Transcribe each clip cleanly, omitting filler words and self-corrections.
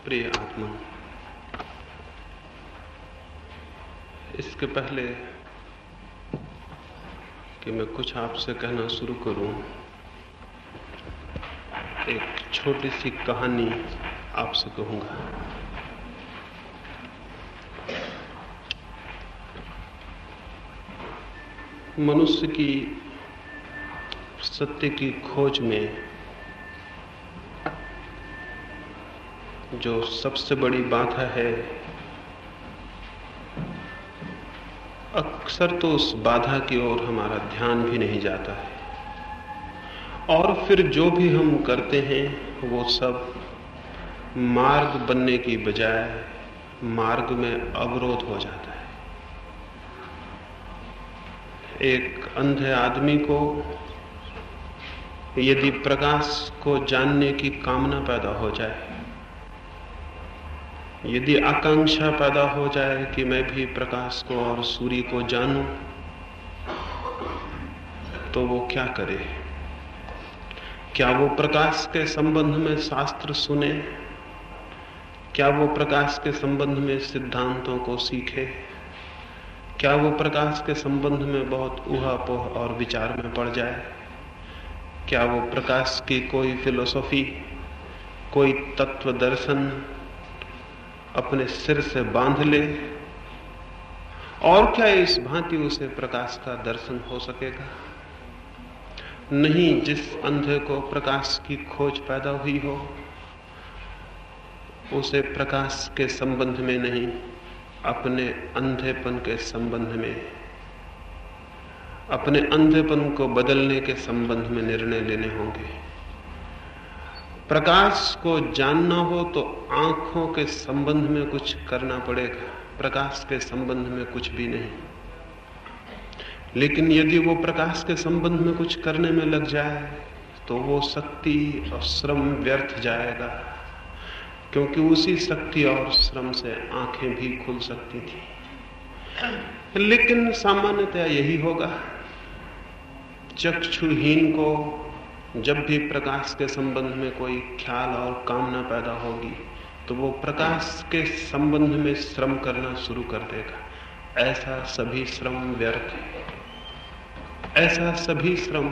प्रिय आत्मा, इसके पहले कि मैं कुछ आपसे कहना शुरू करूं, एक छोटी सी कहानी आपसे कहूंगा। मनुष्य की सत्य की खोज में जो सबसे बड़ी बाधा है, अक्सर तो उस बाधा की ओर हमारा ध्यान भी नहीं जाता है और फिर जो भी हम करते हैं वो सब मार्ग बनने की बजाय मार्ग में अवरोध हो जाता है। एक अंधे आदमी को यदि प्रकाश को जानने की कामना पैदा हो जाए, यदि आकांक्षा पैदा हो जाए कि मैं भी प्रकाश को और सूर्य को जानूं, तो वो क्या करे? क्या वो प्रकाश के संबंध में शास्त्र सुने? क्या वो प्रकाश के संबंध में सिद्धांतों को सीखे? क्या वो प्रकाश के संबंध में बहुत ऊहापोह और विचार में पड़ जाए? क्या वो प्रकाश की कोई फिलोसॉफी, कोई तत्व दर्शन अपने सिर से बांध ले? और क्या इस भांति उसे प्रकाश का दर्शन हो सकेगा? नहीं। जिस अंधे को प्रकाश की खोज पैदा हुई हो, उसे प्रकाश के संबंध में नहीं, अपने अंधेपन के संबंध में, अपने अंधेपन को बदलने के संबंध में निर्णय लेने होंगे। प्रकाश को जानना हो तो आंखों के संबंध में कुछ करना पड़ेगा, प्रकाश के संबंध में कुछ भी नहीं। लेकिन यदि वो प्रकाश के संबंध में कुछ करने में लग जाए तो वो शक्ति और श्रम व्यर्थ जाएगा, क्योंकि उसी शक्ति और श्रम से आंखें भी खुल सकती थी। लेकिन सामान्यतः यही होगा, चक्षुहीन को जब भी प्रकाश के संबंध में कोई ख्याल और कामना पैदा होगी तो वो प्रकाश के संबंध में श्रम करना शुरू कर देगा। ऐसा सभी श्रम व्यर्थ है, ऐसा सभी श्रम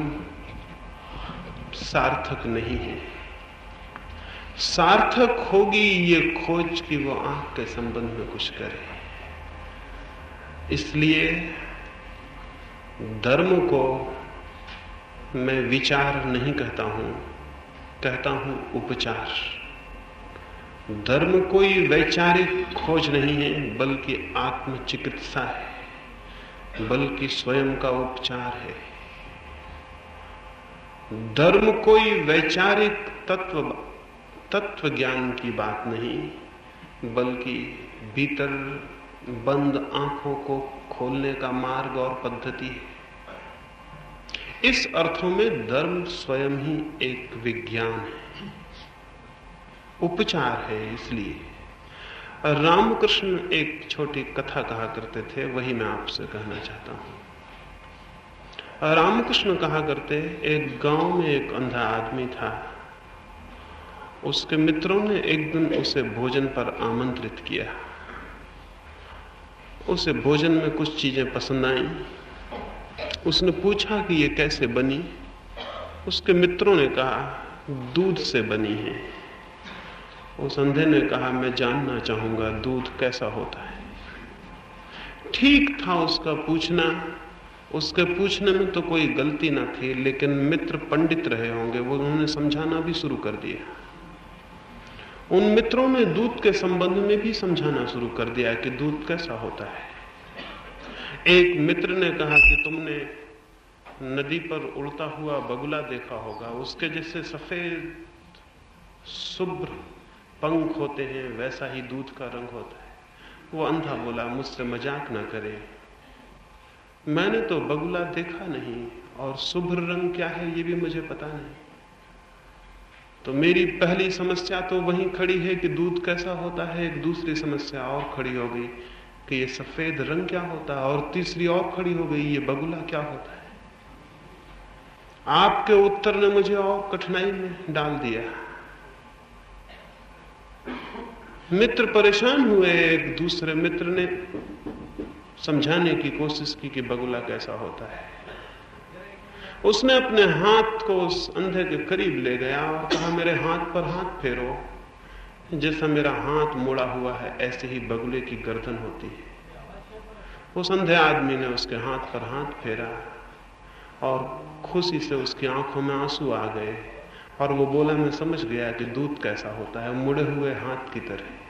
सार्थक नहीं है। सार्थक होगी ये खोज कि वो आंख के संबंध में कुछ करे। इसलिए धर्म को मैं विचार नहीं कहता हूं, कहता हूं उपचार। धर्म कोई वैचारिक खोज नहीं है, बल्कि आत्मचिकित्सा है, बल्कि स्वयं का उपचार है। धर्म कोई वैचारिक तत्व ज्ञान की बात नहीं, बल्कि भीतर बंद आंखों को खोलने का मार्ग और पद्धति है। इस अर्थों में धर्म स्वयं ही एक विज्ञान है, उपचार है। इसलिए रामकृष्ण एक छोटी कथा कहा करते थे, वही मैं आपसे कहना चाहता हूं। रामकृष्ण कहा करते, एक गांव में एक अंधा आदमी था। उसके मित्रों ने एक दिन उसे भोजन पर आमंत्रित किया। उसे भोजन में कुछ चीजें पसंद आईं। उसने पूछा कि ये कैसे बनी? उसके मित्रों ने कहा, दूध से बनी है। उस अंधे ने कहा, मैं जानना चाहूंगा दूध कैसा होता है। ठीक था उसका पूछना, उसके पूछने में तो कोई गलती ना थी, लेकिन मित्र पंडित रहे होंगे, वो उन्होंने समझाना भी शुरू कर दिया। उन मित्रों ने दूध के संबंध में भी समझाना शुरू कर दिया कि दूध कैसा होता है। एक मित्र ने कहा कि तुमने नदी पर उड़ता हुआ बगुला देखा होगा, उसके जैसे सफेद शुभ्र पंख होते हैं, वैसा ही दूध का रंग होता है। वो अंधा बोला, मुझसे मजाक ना करे, मैंने तो बगुला देखा नहीं और शुभ्र रंग क्या है ये भी मुझे पता नहीं। तो मेरी पहली समस्या तो वहीं खड़ी है कि दूध कैसा होता है। एक दूसरी समस्या और खड़ी हो गई कि ये सफेद रंग क्या होता है, और तीसरी और खड़ी हो गई, ये बगुला क्या होता है। आपके उत्तर ने मुझे और कठिनाई में डाल दिया। मित्र परेशान हुए। एक दूसरे मित्र ने समझाने की कोशिश की कि बगुला कैसा होता है। उसने अपने हाथ को उस अंधे के करीब ले गया और कहा, मेरे हाथ पर हाथ फेरो। जैसा मेरा हाथ मुड़ा हुआ है ऐसे ही बगुले की गर्दन होती है। उस अंधे आदमी ने उसके हाथ पर हाथ फेरा और खुशी से उसकी आंखों में आंसू आ गए और वो बोला, मैं समझ गया कि दूध कैसा होता है, मुड़े हुए हाथ की तरह।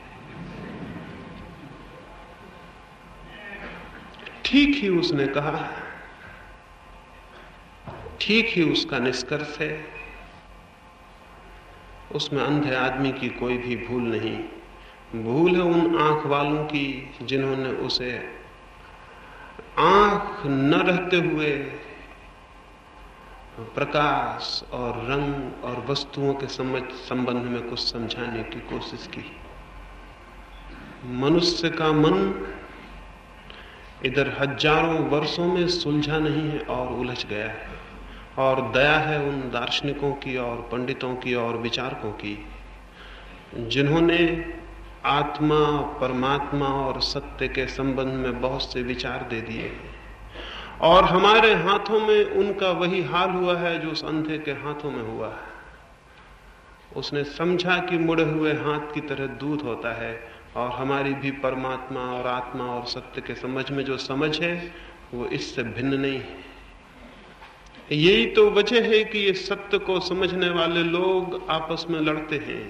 ठीक ही उसने कहा, ठीक ही उसका निष्कर्ष है। उसमें अंधे आदमी की कोई भी भूल नहीं। भूल है उन आंख वालों की जिन्होंने उसे आंख न रहते हुए प्रकाश और रंग और वस्तुओं के संबंध में कुछ समझाने की कोशिश की। मनुष्य का मन इधर हजारों वर्षों में सुलझा नहीं है और उलझ गया है। और दया है उन दार्शनिकों की और पंडितों की और विचारकों की जिन्होंने आत्मा, परमात्मा और सत्य के संबंध में बहुत से विचार दे दिए हैं। और हमारे हाथों में उनका वही हाल हुआ है जो उस अंधे के हाथों में हुआ है। उसने समझा कि मुड़े हुए हाथ की तरह दूध होता है और हमारी भी परमात्मा और आत्मा और सत्य के समझ में जो समझ है वो इससे भिन्न नहीं है। यही तो वजह है कि ये सत्य को समझने वाले लोग आपस में लड़ते हैं,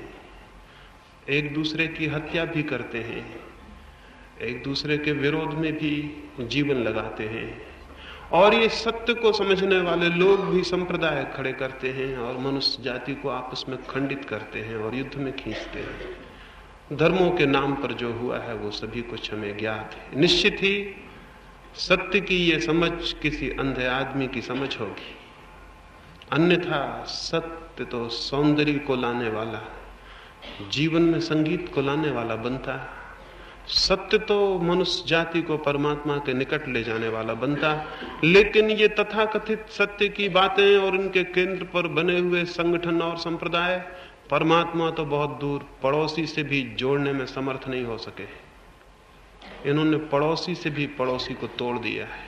एक दूसरे की हत्या भी करते हैं, एक दूसरे के विरोध में भी जीवन लगाते हैं। और ये सत्य को समझने वाले लोग भी संप्रदाय खड़े करते हैं और मनुष्य जाति को आपस में खंडित करते हैं और युद्ध में खींचते हैं। धर्मों के नाम पर जो हुआ है वो सभी कुछ हमें ज्ञात है। निश्चित ही सत्य की ये समझ किसी अंधे आदमी की समझ होगी, अन्यथा सत्य तो सौंदर्य को लाने वाला, जीवन में संगीत को लाने वाला बनता। सत्य तो मनुष्य जाति को परमात्मा के निकट ले जाने वाला बनता। लेकिन ये तथाकथित सत्य की बातें और इनके केंद्र पर बने हुए संगठन और संप्रदाय परमात्मा तो बहुत दूर पड़ोसी से भी जोड़ने में समर्थ नहीं हो सके। इन्होंने पड़ोसी से भी पड़ोसी को तोड़ दिया है।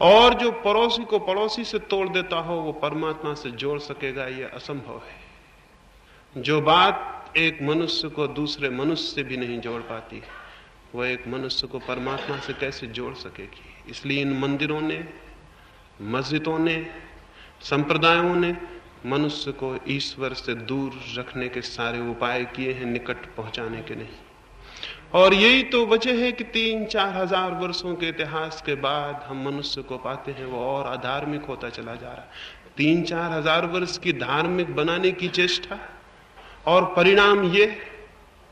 और जो पड़ोसी को पड़ोसी से तोड़ देता हो वो परमात्मा से जोड़ सकेगा, यह असंभव है। जो बात एक मनुष्य को दूसरे मनुष्य से भी नहीं जोड़ पाती, वो एक मनुष्य को परमात्मा से कैसे जोड़ सकेगी। इसलिए इन मंदिरों ने, मस्जिदों ने, संप्रदायों ने मनुष्य को ईश्वर से दूर रखने के सारे उपाय किए हैं, निकट पहुंचाने के नहीं। और यही तो वजह है कि 3-4 हजार वर्षों के इतिहास के बाद हम मनुष्य को पाते हैं वो और अधार्मिक होता चला जा रहा है। 3-4 हजार वर्ष की धार्मिक बनाने की चेष्टा और परिणाम ये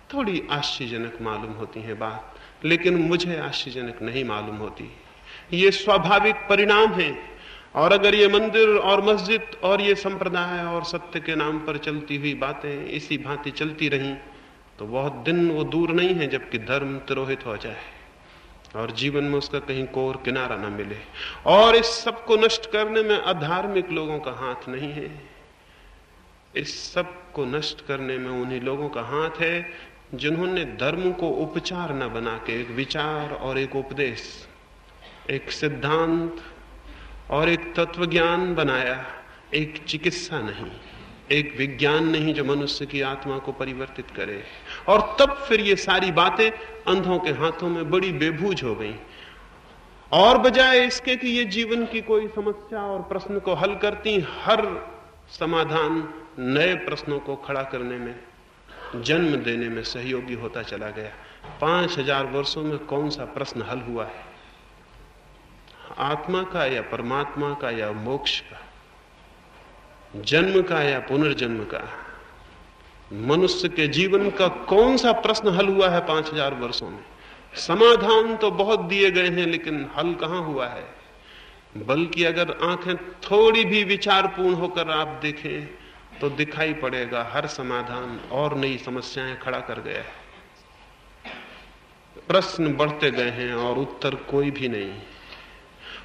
थोड़ी आश्चर्यजनक मालूम होती है बात, लेकिन मुझे आश्चर्यजनक नहीं मालूम होती। ये स्वाभाविक परिणाम है। और अगर ये मंदिर और मस्जिद और ये संप्रदाय और सत्य के नाम पर चलती हुई बातें इसी भांति चलती रहीं तो बहुत दिन वो दूर नहीं है जबकि धर्म तिरोहित हो जाए और जीवन में उसका कहीं कोर किनारा न मिले। और इस सब को नष्ट करने में अधार्मिक लोगों का हाथ नहीं है। इस सब को नष्ट करने में उन्हीं लोगों का हाथ है जिन्होंने धर्म को उपचार न बना के एक विचार और एक उपदेश, एक सिद्धांत और एक तत्वज्ञान बनाया, एक चिकित्सा नहीं, एक विज्ञान नहीं जो मनुष्य की आत्मा को परिवर्तित करे। और तब फिर ये सारी बातें अंधों के हाथों में बड़ी बेबूझ हो गई। और बजाय इसके कि ये जीवन की कोई समस्या और प्रश्न को हल करती, हर समाधान नए प्रश्नों को खड़ा करने में, जन्म देने में सहयोगी होता चला गया। 5000 वर्षों में कौन सा प्रश्न हल हुआ है, आत्मा का या परमात्मा का या मोक्ष का, जन्म का या पुनर्जन्म का, मनुष्य के जीवन का कौन सा प्रश्न हल हुआ है 5000 वर्षों में? समाधान तो बहुत दिए गए हैं लेकिन हल कहां हुआ है। बल्कि अगर आंखें थोड़ी भी विचारपूर्ण होकर आप देखें तो दिखाई पड़ेगा हर समाधान और नई समस्याएं खड़ा कर गया है। प्रश्न बढ़ते गए हैं और उत्तर कोई भी नहीं।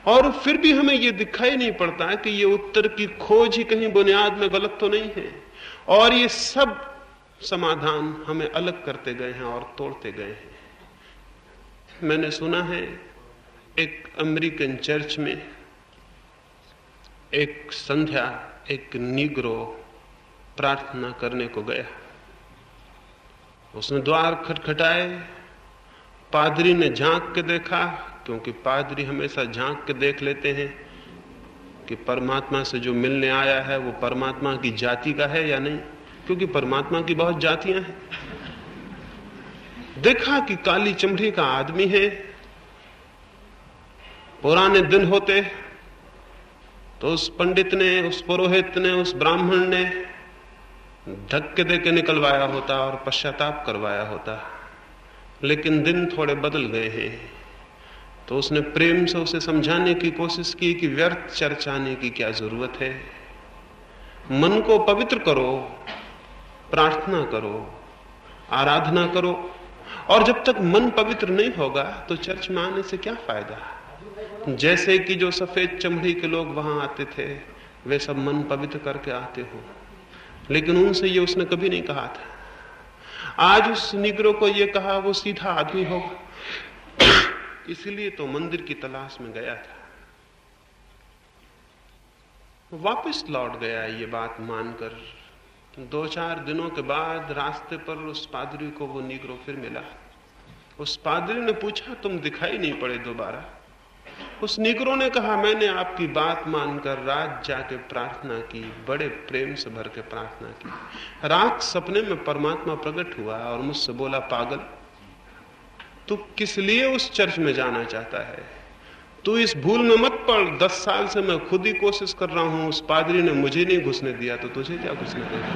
और फिर भी हमें यह दिखाई नहीं पड़ता कि ये उत्तर की खोज ही कहीं बुनियाद में गलत तो नहीं है। और ये सब समाधान हमें अलग करते गए हैं और तोड़ते गए हैं। मैंने सुना है एक अमेरिकन चर्च में एक संध्या एक नीग्रो प्रार्थना करने को गया। उसने द्वार खटखटाए, पादरी ने झांक के देखा, क्योंकि पादरी हमेशा झांक के देख लेते हैं कि परमात्मा से जो मिलने आया है वो परमात्मा की जाति का है या नहीं, क्योंकि परमात्मा की बहुत जातियां हैं। देखा कि काली चमड़ी का आदमी है। पुराने दिन होते तो उस पंडित ने, उस पुरोहित ने, उस ब्राह्मण ने धक्के दे के निकलवाया होता और पश्चाताप करवाया होता, लेकिन दिन थोड़े बदल गए हैं। तो उसने प्रेम से उसे समझाने की कोशिश की कि व्यर्थ चर्चाने की क्या जरूरत है, मन को पवित्र करो, प्रार्थना करो, आराधना करो, और जब तक मन पवित्र नहीं होगा तो चर्च में आने से क्या फायदा। जैसे कि जो सफेद चमड़ी के लोग वहां आते थे वे सब मन पवित्र करके आते हो, लेकिन उनसे ये उसने कभी नहीं कहा था। आज उस निग्रो को ये कहा वो सीधा आदमी होगा, इसलिए तो मंदिर की तलाश में गया था। वापस लौट गया ये बात मानकर। 2-4 दिनों के बाद रास्ते पर उस पादरी को वो निग्रो फिर मिला। उस पादरी ने पूछा, तुम दिखाई नहीं पड़े दोबारा? उस निग्रो ने कहा, मैंने आपकी बात मानकर रात जाके प्रार्थना की, बड़े प्रेम से भर के प्रार्थना की। रात सपने में परमात्मा प्रकट हुआ और मुझसे बोला, पागल तू किस लिए उस चर्च में जाना चाहता है? तू इस भूल में मत पड़। 10 साल से मैं खुद ही कोशिश कर रहा हूं, उस पादरी ने मुझे नहीं घुसने दिया, तो तुझे क्या घुसने देगा?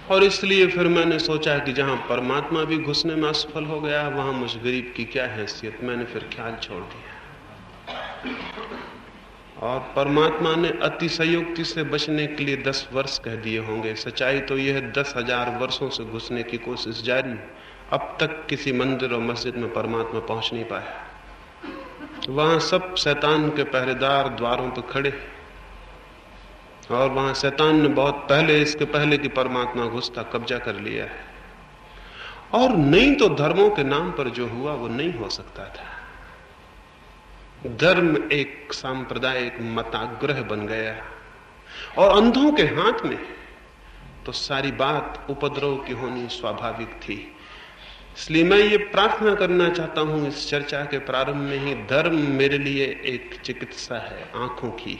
और इसलिए फिर मैंने सोचा कि जहां परमात्मा भी घुसने में असफल हो गया, वहां मुझ गरीब की क्या हैसियत। मैंने फिर ख्याल छोड़ दिया। और परमात्मा ने अतिशयोक्ति से बचने के लिए 10 वर्ष कह दिए होंगे। सच्चाई तो यह 10,000 वर्षों से घुसने की कोशिश जारी। अब तक किसी मंदिर और मस्जिद में परमात्मा पहुंच नहीं पाया। वहां सब शैतान के पहरेदार द्वारों पर खड़े, और वहां शैतान ने बहुत पहले, इसके पहले कि परमात्मा घुसता, कब्जा कर लिया है। और नहीं तो धर्मों के नाम पर जो हुआ वो नहीं हो सकता था। धर्म एक सांप्रदायिक मताग्रह बन गया, और अंधों के हाथ में तो सारी बात उपद्रव की होनी स्वाभाविक थी। इसलिए मैं ये प्रार्थना करना चाहता हूं इस चर्चा के प्रारंभ में ही, धर्म मेरे लिए एक चिकित्सा है आंखों की।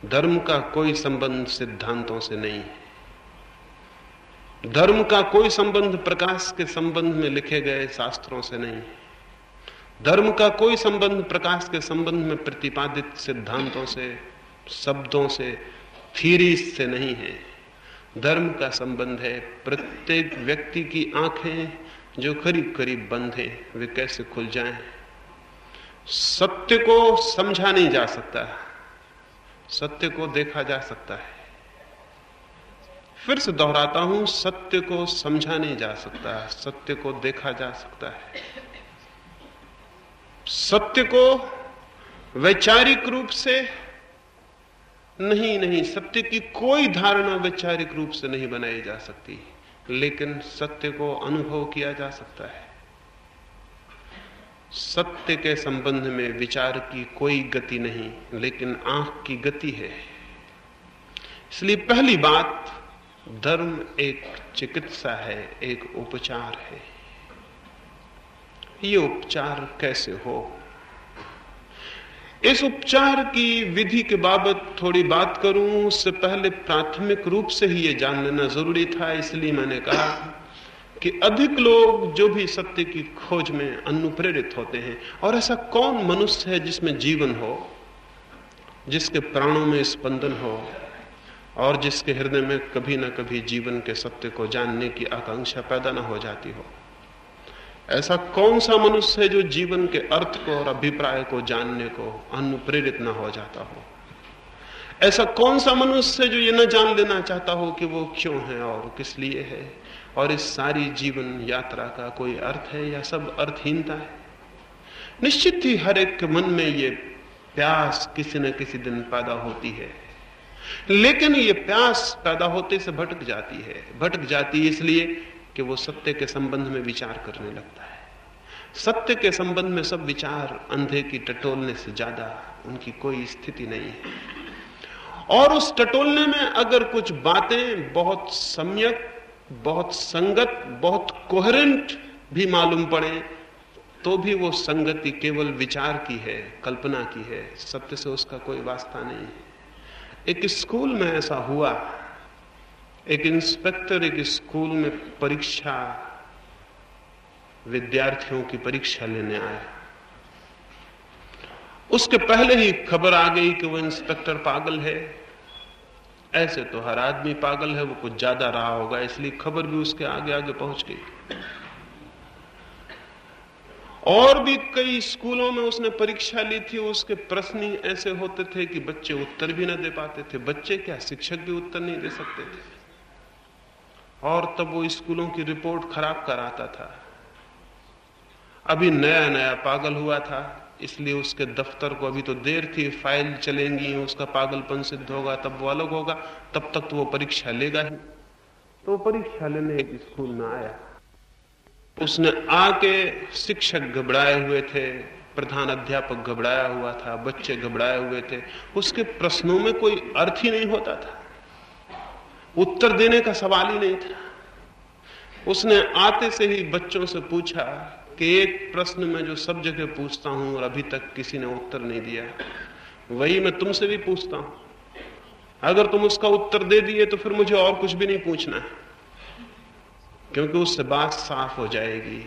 धर्म का कोई संबंध सिद्धांतों से नहीं है। धर्म का कोई संबंध प्रकाश के संबंध में लिखे गए शास्त्रों से नहीं है। धर्म का कोई संबंध प्रकाश के संबंध में प्रतिपादित सिद्धांतों से, शब्दों से, थीरीज से नहीं है। धर्म का संबंध है प्रत्येक व्यक्ति की आंखें जो करीब करीब बंद हैं, वे कैसे खुल जाएं। सत्य को समझा नहीं जा सकता, सत्य को देखा जा सकता है। फिर से दोहराता हूं, सत्य को समझा नहीं जा सकता, सत्य को देखा जा सकता है। सत्य को वैचारिक रूप से नहीं, सत्य की कोई धारणा वैचारिक रूप से नहीं बनाई जा सकती, लेकिन सत्य को अनुभव किया जा सकता है। सत्य के संबंध में विचार की कोई गति नहीं, लेकिन आंख की गति है। इसलिए पहली बात, धर्म एक चिकित्सा है, एक उपचार है। ये उपचार कैसे हो, इस उपचार की विधि के बाबत थोड़ी बात करूं, उससे पहले प्राथमिक रूप से ही ये जान लेना जरूरी था। इसलिए मैंने कहा कि अधिक लोग जो भी सत्य की खोज में अनुप्रेरित होते हैं, और ऐसा कौन मनुष्य है जिसमें जीवन हो, जिसके प्राणों में स्पंदन हो, और जिसके हृदय में कभी ना कभी जीवन के सत्य को जानने की आकांक्षा पैदा ना हो जाती हो। ऐसा कौन सा मनुष्य है जो जीवन के अर्थ को और अभिप्राय को जानने को अनुप्रेरित ना हो जाता हो। ऐसा कौन सा मनुष्य है जो ये न जान लेना चाहता हो कि वो क्यों है और किस लिए है, और इस सारी जीवन यात्रा का कोई अर्थ है या सब अर्थहीनता है। निश्चित ही हर एक के मन में ये प्यास किसी न किसी दिन पैदा होती है, लेकिन ये प्यास पैदा होते से भटक जाती है इसलिए कि वो सत्य के संबंध में विचार करने लगता है। सत्य के संबंध में सब विचार अंधे की टटोलने से ज्यादा उनकी कोई स्थिति नहीं है। और उस टटोलने में अगर कुछ बातें बहुत सम्यक, बहुत संगत, बहुत कोहेरेंट भी मालूम पड़े, तो भी वो संगति केवल विचार की है, कल्पना की है, सत्य से उसका कोई वास्ता नहीं है। एक स्कूल में ऐसा हुआ, एक इंस्पेक्टर एक स्कूल में परीक्षा, विद्यार्थियों की परीक्षा लेने आया। उसके पहले ही खबर आ गई कि वो इंस्पेक्टर पागल है। ऐसे तो हर आदमी पागल है, वो कुछ ज्यादा रहा होगा, इसलिए खबर भी उसके आगे आगे पहुंच गई। और भी कई स्कूलों में उसने परीक्षा ली थी, उसके प्रश्न ही ऐसे होते थे कि बच्चे उत्तर भी न दे पाते थे। बच्चे क्या, शिक्षक भी उत्तर नहीं दे सकते थे। और तब वो स्कूलों की रिपोर्ट खराब कराता था। अभी नया नया पागल हुआ था, इसलिए उसके दफ्तर को अभी तो देर थी, फाइल चलेंगी, उसका पागलपन सिद्ध होगा, तब वो अलग होगा। तब तक तो वो परीक्षा लेगा ही। तो वो परीक्षा लेने एक स्कूल में आया। उसने आके, शिक्षक घबराए हुए थे, प्रधान अध्यापक घबराया हुआ था, बच्चे घबराए हुए थे। उसके प्रश्नों में कोई अर्थ ही नहीं होता था, उत्तर देने का सवाल ही नहीं था। उसने आते से ही बच्चों से पूछा कि एक प्रश्न में जो सब जगह पूछता हूं और अभी तक किसी ने उत्तर नहीं दिया, वही मैं तुमसे भी पूछता हूं। अगर तुम उसका उत्तर दे दिए तो फिर मुझे और कुछ भी नहीं पूछना है, क्योंकि उससे बात साफ हो जाएगी।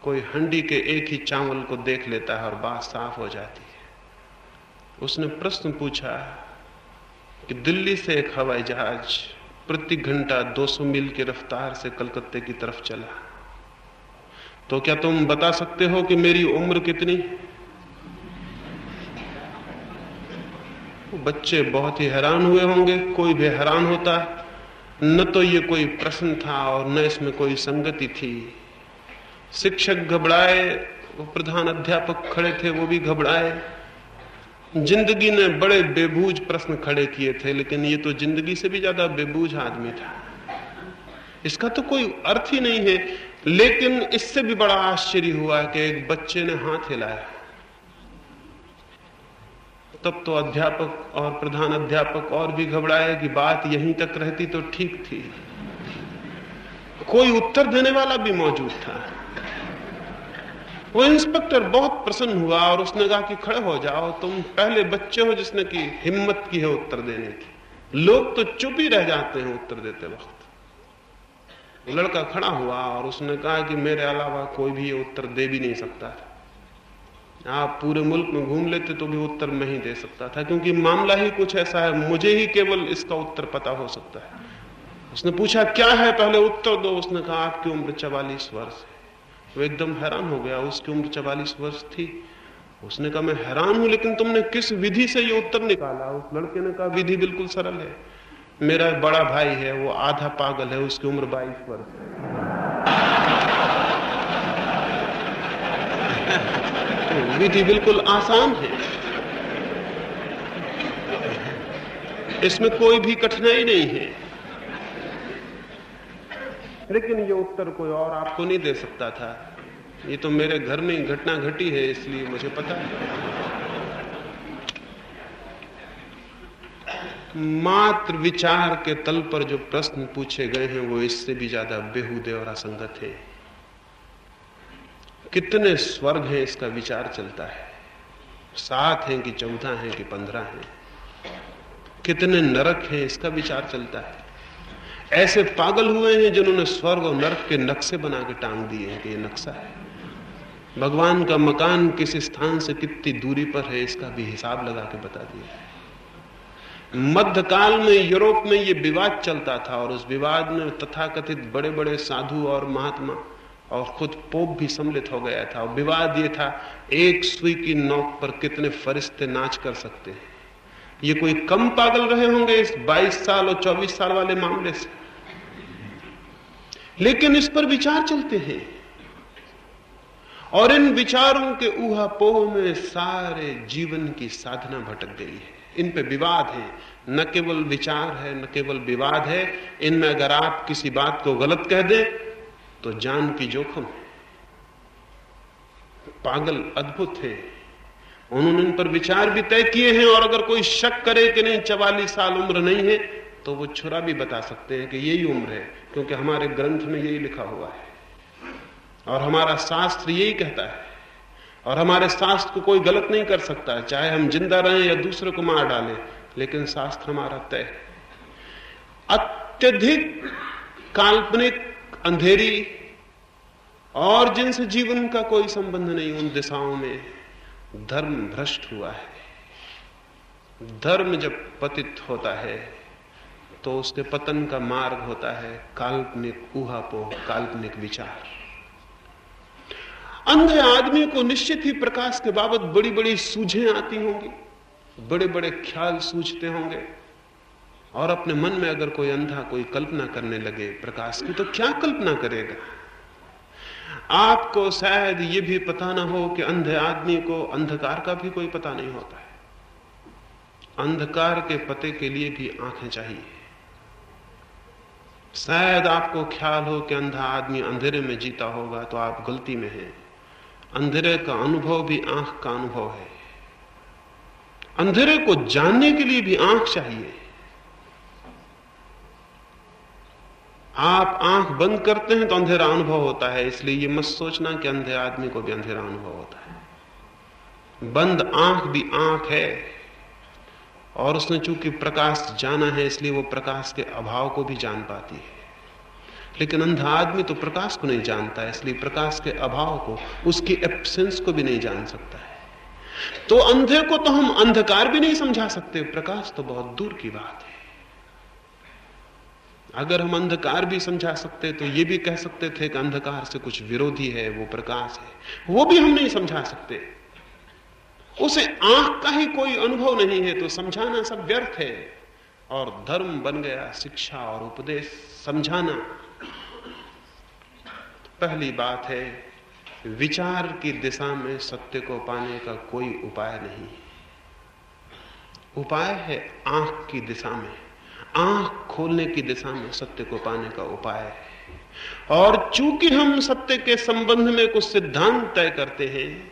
कोई हंडी के एक ही चावल को देख लेता है और बात साफ हो जाती है। उसने प्रश्न पूछा कि दिल्ली से एक हवाई जहाज प्रति घंटा 200 मील की रफ्तार से कलकत्ते की तरफ चला, तो क्या तुम बता सकते हो कि मेरी उम्र कितनी? बच्चे बहुत ही हैरान हुए होंगे, कोई भी हैरान होता। न तो ये कोई प्रश्न था और न इसमें कोई संगति थी। शिक्षक घबराए, वो प्रधान अध्यापक खड़े थे, वो भी घबराए। जिंदगी ने बड़े बेबूझ प्रश्न खड़े किए थे, लेकिन ये तो जिंदगी से भी ज्यादा बेबूझ आदमी था। इसका तो कोई अर्थ ही नहीं है। लेकिन इससे भी बड़ा आश्चर्य हुआ कि एक बच्चे ने हाथ हिलाया। तब तो अध्यापक और प्रधान अध्यापक और भी घबराए कि बात यहीं तक रहती तो ठीक थी। कोई उत्तर देने वाला भी मौजूद था। वो इंस्पेक्टर बहुत प्रसन्न हुआ और उसने कहा कि खड़े हो जाओ, तुम पहले बच्चे हो जिसने की हिम्मत की है उत्तर देने की। लोग तो चुप ही रह जाते हैं उत्तर देते वक्त। लड़का खड़ा हुआ और उसने कहा कि मेरे अलावा कोई भी ये उत्तर दे भी नहीं सकता था। आप पूरे मुल्क में घूम लेते तो भी उत्तर मैं ही दे सकता था, क्योंकि मामला ही कुछ ऐसा है, मुझे ही केवल इसका उत्तर पता हो सकता है। उसने पूछा क्या है, पहले उत्तर दो। उसने कहा आपकी उम्र 44 वर्ष है। वो एकदम हैरान हो गया, उसकी उम्र 44 वर्ष थी। उसने कहा मैं हैरान हूं, लेकिन तुमने किस विधि से ये उत्तर निकाला? उस लड़के ने कहा विधि बिल्कुल सरल है, मेरा बड़ा भाई है, वो आधा पागल है, उसकी उम्र 22 वर्ष है। विधि बिल्कुल आसान है, इसमें कोई भी कठिनाई नहीं है। लेकिन ये उत्तर कोई और आपको नहीं दे सकता था। ये तो मेरे घर में घटना घटी है, इसलिए मुझे पता है। मात्र विचार के तल पर जो प्रश्न पूछे गए हैं वो इससे भी ज्यादा बेहुदे और असंगत है। कितने स्वर्ग हैं इसका विचार चलता है, 7 हैं कि 14 हैं कि 15 हैं। कितने नरक हैं इसका विचार चलता है। ऐसे पागल हुए हैं जिन्होंने स्वर्ग और नरक के नक्शे बना के टांग दिए हैं कि ये नक्शा है। भगवान का मकान किस स्थान से कितनी दूरी पर है इसका भी हिसाब लगा के बता दिया है। मध्यकाल में यूरोप में ये विवाद चलता था और उस विवाद में तथाकथित बड़े बड़े साधु और महात्मा और खुद पोप भी सम्मिलित हो गया था। और विवाद ये था एक सुई की नोक पर कितने फरिश्ते नाच कर सकते हैं। ये कोई कम पागल रहे होंगे इस 22 साल और 24 साल वाले मामले से, लेकिन इस पर विचार चलते हैं। और इन विचारों के ऊहापोह में सारे जीवन की साधना भटक गई है। इन पे विवाद है, न केवल विचार है, न केवल विवाद है, इनमें अगर आप किसी बात को गलत कह दें तो जान की जोखिम है। पागल अद्भुत है, उन्होंने इन पर विचार भी तय किए हैं, और अगर कोई शक करे कि नहीं 44 साल उम्र नहीं है, तो वो छुरा भी बता सकते हैं कि यही उम्र है, क्योंकि हमारे ग्रंथ में यही लिखा हुआ है और हमारा शास्त्र यही कहता है, और हमारे शास्त्र को कोई गलत नहीं कर सकता, चाहे हम जिंदा रहें या दूसरे को मार डालें, लेकिन शास्त्र हमारा तय है। अत्यधिक काल्पनिक, अंधेरी और जिनसे जीवन का कोई संबंध नहीं, उन दिशाओं में धर्म भ्रष्ट हुआ है। धर्म जब पतित होता है तो उसके पतन का मार्ग होता है काल्पनिक ऊहापोह, काल्पनिक विचार। अंधे आदमी को निश्चित ही प्रकाश के बाबत बड़ी बड़ी सूझें आती होंगी, बड़े बड़े ख्याल सूझते होंगे, और अपने मन में अगर कोई अंधा कोई कल्पना करने लगे प्रकाश की, तो क्या कल्पना करेगा? आपको शायद ये भी पता ना हो कि अंधे आदमी को अंधकार का भी कोई पता नहीं होता है। अंधकार के पते के लिए भी आंखें चाहिए। शायद आपको ख्याल हो कि अंधा आदमी अंधेरे में जीता होगा, तो आप गलती में हैं। अंधेरे का अनुभव भी आंख का अनुभव है। अंधेरे को जानने के लिए भी आंख चाहिए। आप आंख बंद करते हैं तो अंधेरा अनुभव होता है, इसलिए ये मत सोचना कि अंधे आदमी को भी अंधेरा अनुभव होता है। बंद आंख भी आंख है, और उसने चूंकि प्रकाश जाना है इसलिए वो प्रकाश के अभाव को भी जान पाती है। लेकिन अंधा आदमी तो प्रकाश को नहीं जानता है, इसलिए प्रकाश के अभाव को, उसकी एब्सेंस को भी नहीं जान सकता है। तो अंधे को तो हम अंधकार भी नहीं समझा सकते, प्रकाश तो बहुत दूर की बात है। अगर हम अंधकार भी समझा सकते तो ये भी कह सकते थे कि अंधकार से कुछ विरोधी है, वो प्रकाश है, वो भी हम नहीं समझा सकते। उसे आंख का ही कोई अनुभव नहीं है, तो समझाना सब व्यर्थ है। और धर्म बन गया शिक्षा और उपदेश, समझाना। पहली बात है, विचार की दिशा में सत्य को पाने का कोई उपाय नहीं। उपाय है आंख की दिशा में, आंख खोलने की दिशा में सत्य को पाने का उपाय है। और चूंकि हम सत्य के संबंध में कुछ सिद्धांत तय करते हैं,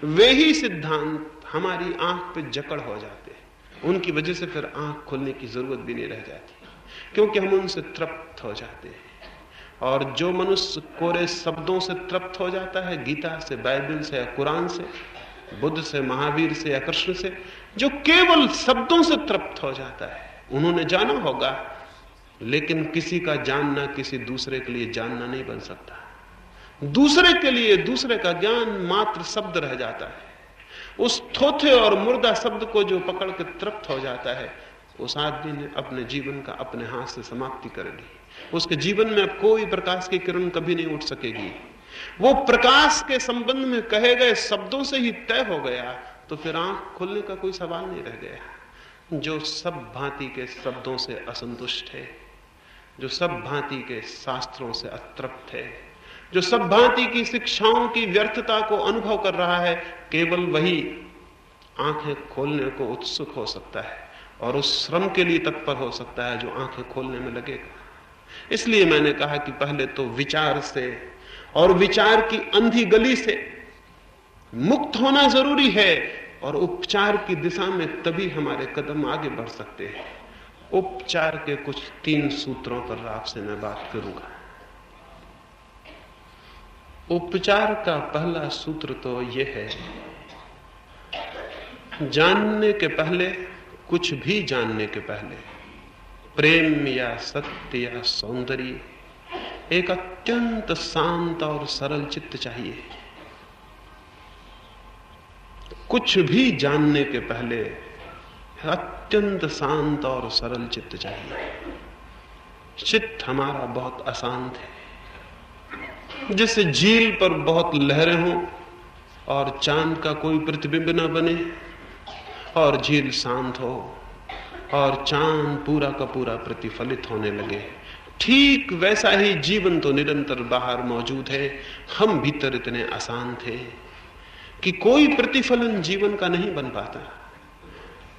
वे ही सिद्धांत हमारी आंख पे जकड़ हो जाते हैं। उनकी वजह से फिर आंख खोलने की जरूरत भी नहीं रह जाती, क्योंकि हम उनसे तृप्त हो जाते हैं। और जो मनुष्य कोरे शब्दों से तृप्त हो जाता है, गीता से, बाइबल से, कुरान से, बुद्ध से, महावीर से या कृष्ण से, जो केवल शब्दों से तृप्त हो जाता है, उन्होंने जाना होगा, लेकिन किसी का जानना किसी दूसरे के लिए जानना नहीं बन सकता। दूसरे के लिए दूसरे का ज्ञान मात्र शब्द रह जाता है। उस थोथे और मुर्दा शब्द को जो पकड़ के तृप्त हो जाता है, उस आदमी ने अपने जीवन का अपने हाथ से समाप्ति कर ली। उसके जीवन में अब कोई प्रकाश की किरण कभी नहीं उठ सकेगी। वो प्रकाश के संबंध में कहे गए शब्दों से ही तय हो गया, तो फिर आंख खोलने का कोई सवाल नहीं रह गया। जो सब भांति के शब्दों से असंतुष्ट है, जो सब भांति के शास्त्रों से अतृप्त है, जो सब भांति की शिक्षाओं की व्यर्थता को अनुभव कर रहा है, केवल वही आंखें खोलने को उत्सुक हो सकता है और उस श्रम के लिए तत्पर हो सकता है जो आंखें खोलने में लगेगा। इसलिए मैंने कहा कि पहले तो विचार से और विचार की अंधी गली से मुक्त होना जरूरी है, और उपचार की दिशा में तभी हमारे कदम आगे बढ़ सकते हैं। उपचार के कुछ 3 सूत्रों पर आपसे मैं बात करूंगा। उपचार का पहला सूत्र तो यह है, जानने के पहले, कुछ भी जानने के पहले, प्रेम या सत्य या सौंदर्य, एक अत्यंत शांत और सरल चित्त चाहिए। कुछ भी जानने के पहले अत्यंत शांत और सरल चित्त चाहिए। चित्त हमारा बहुत अशांत है, जैसे झील पर बहुत लहरें हों और चांद का कोई प्रतिबिंब न बने, और झील शांत हो और चांद पूरा का पूरा प्रतिफलित होने लगे। ठीक वैसा ही जीवन तो निरंतर बाहर मौजूद है, हम भीतर इतने अशांत हैं कि कोई प्रतिफलन जीवन का नहीं बन पाता।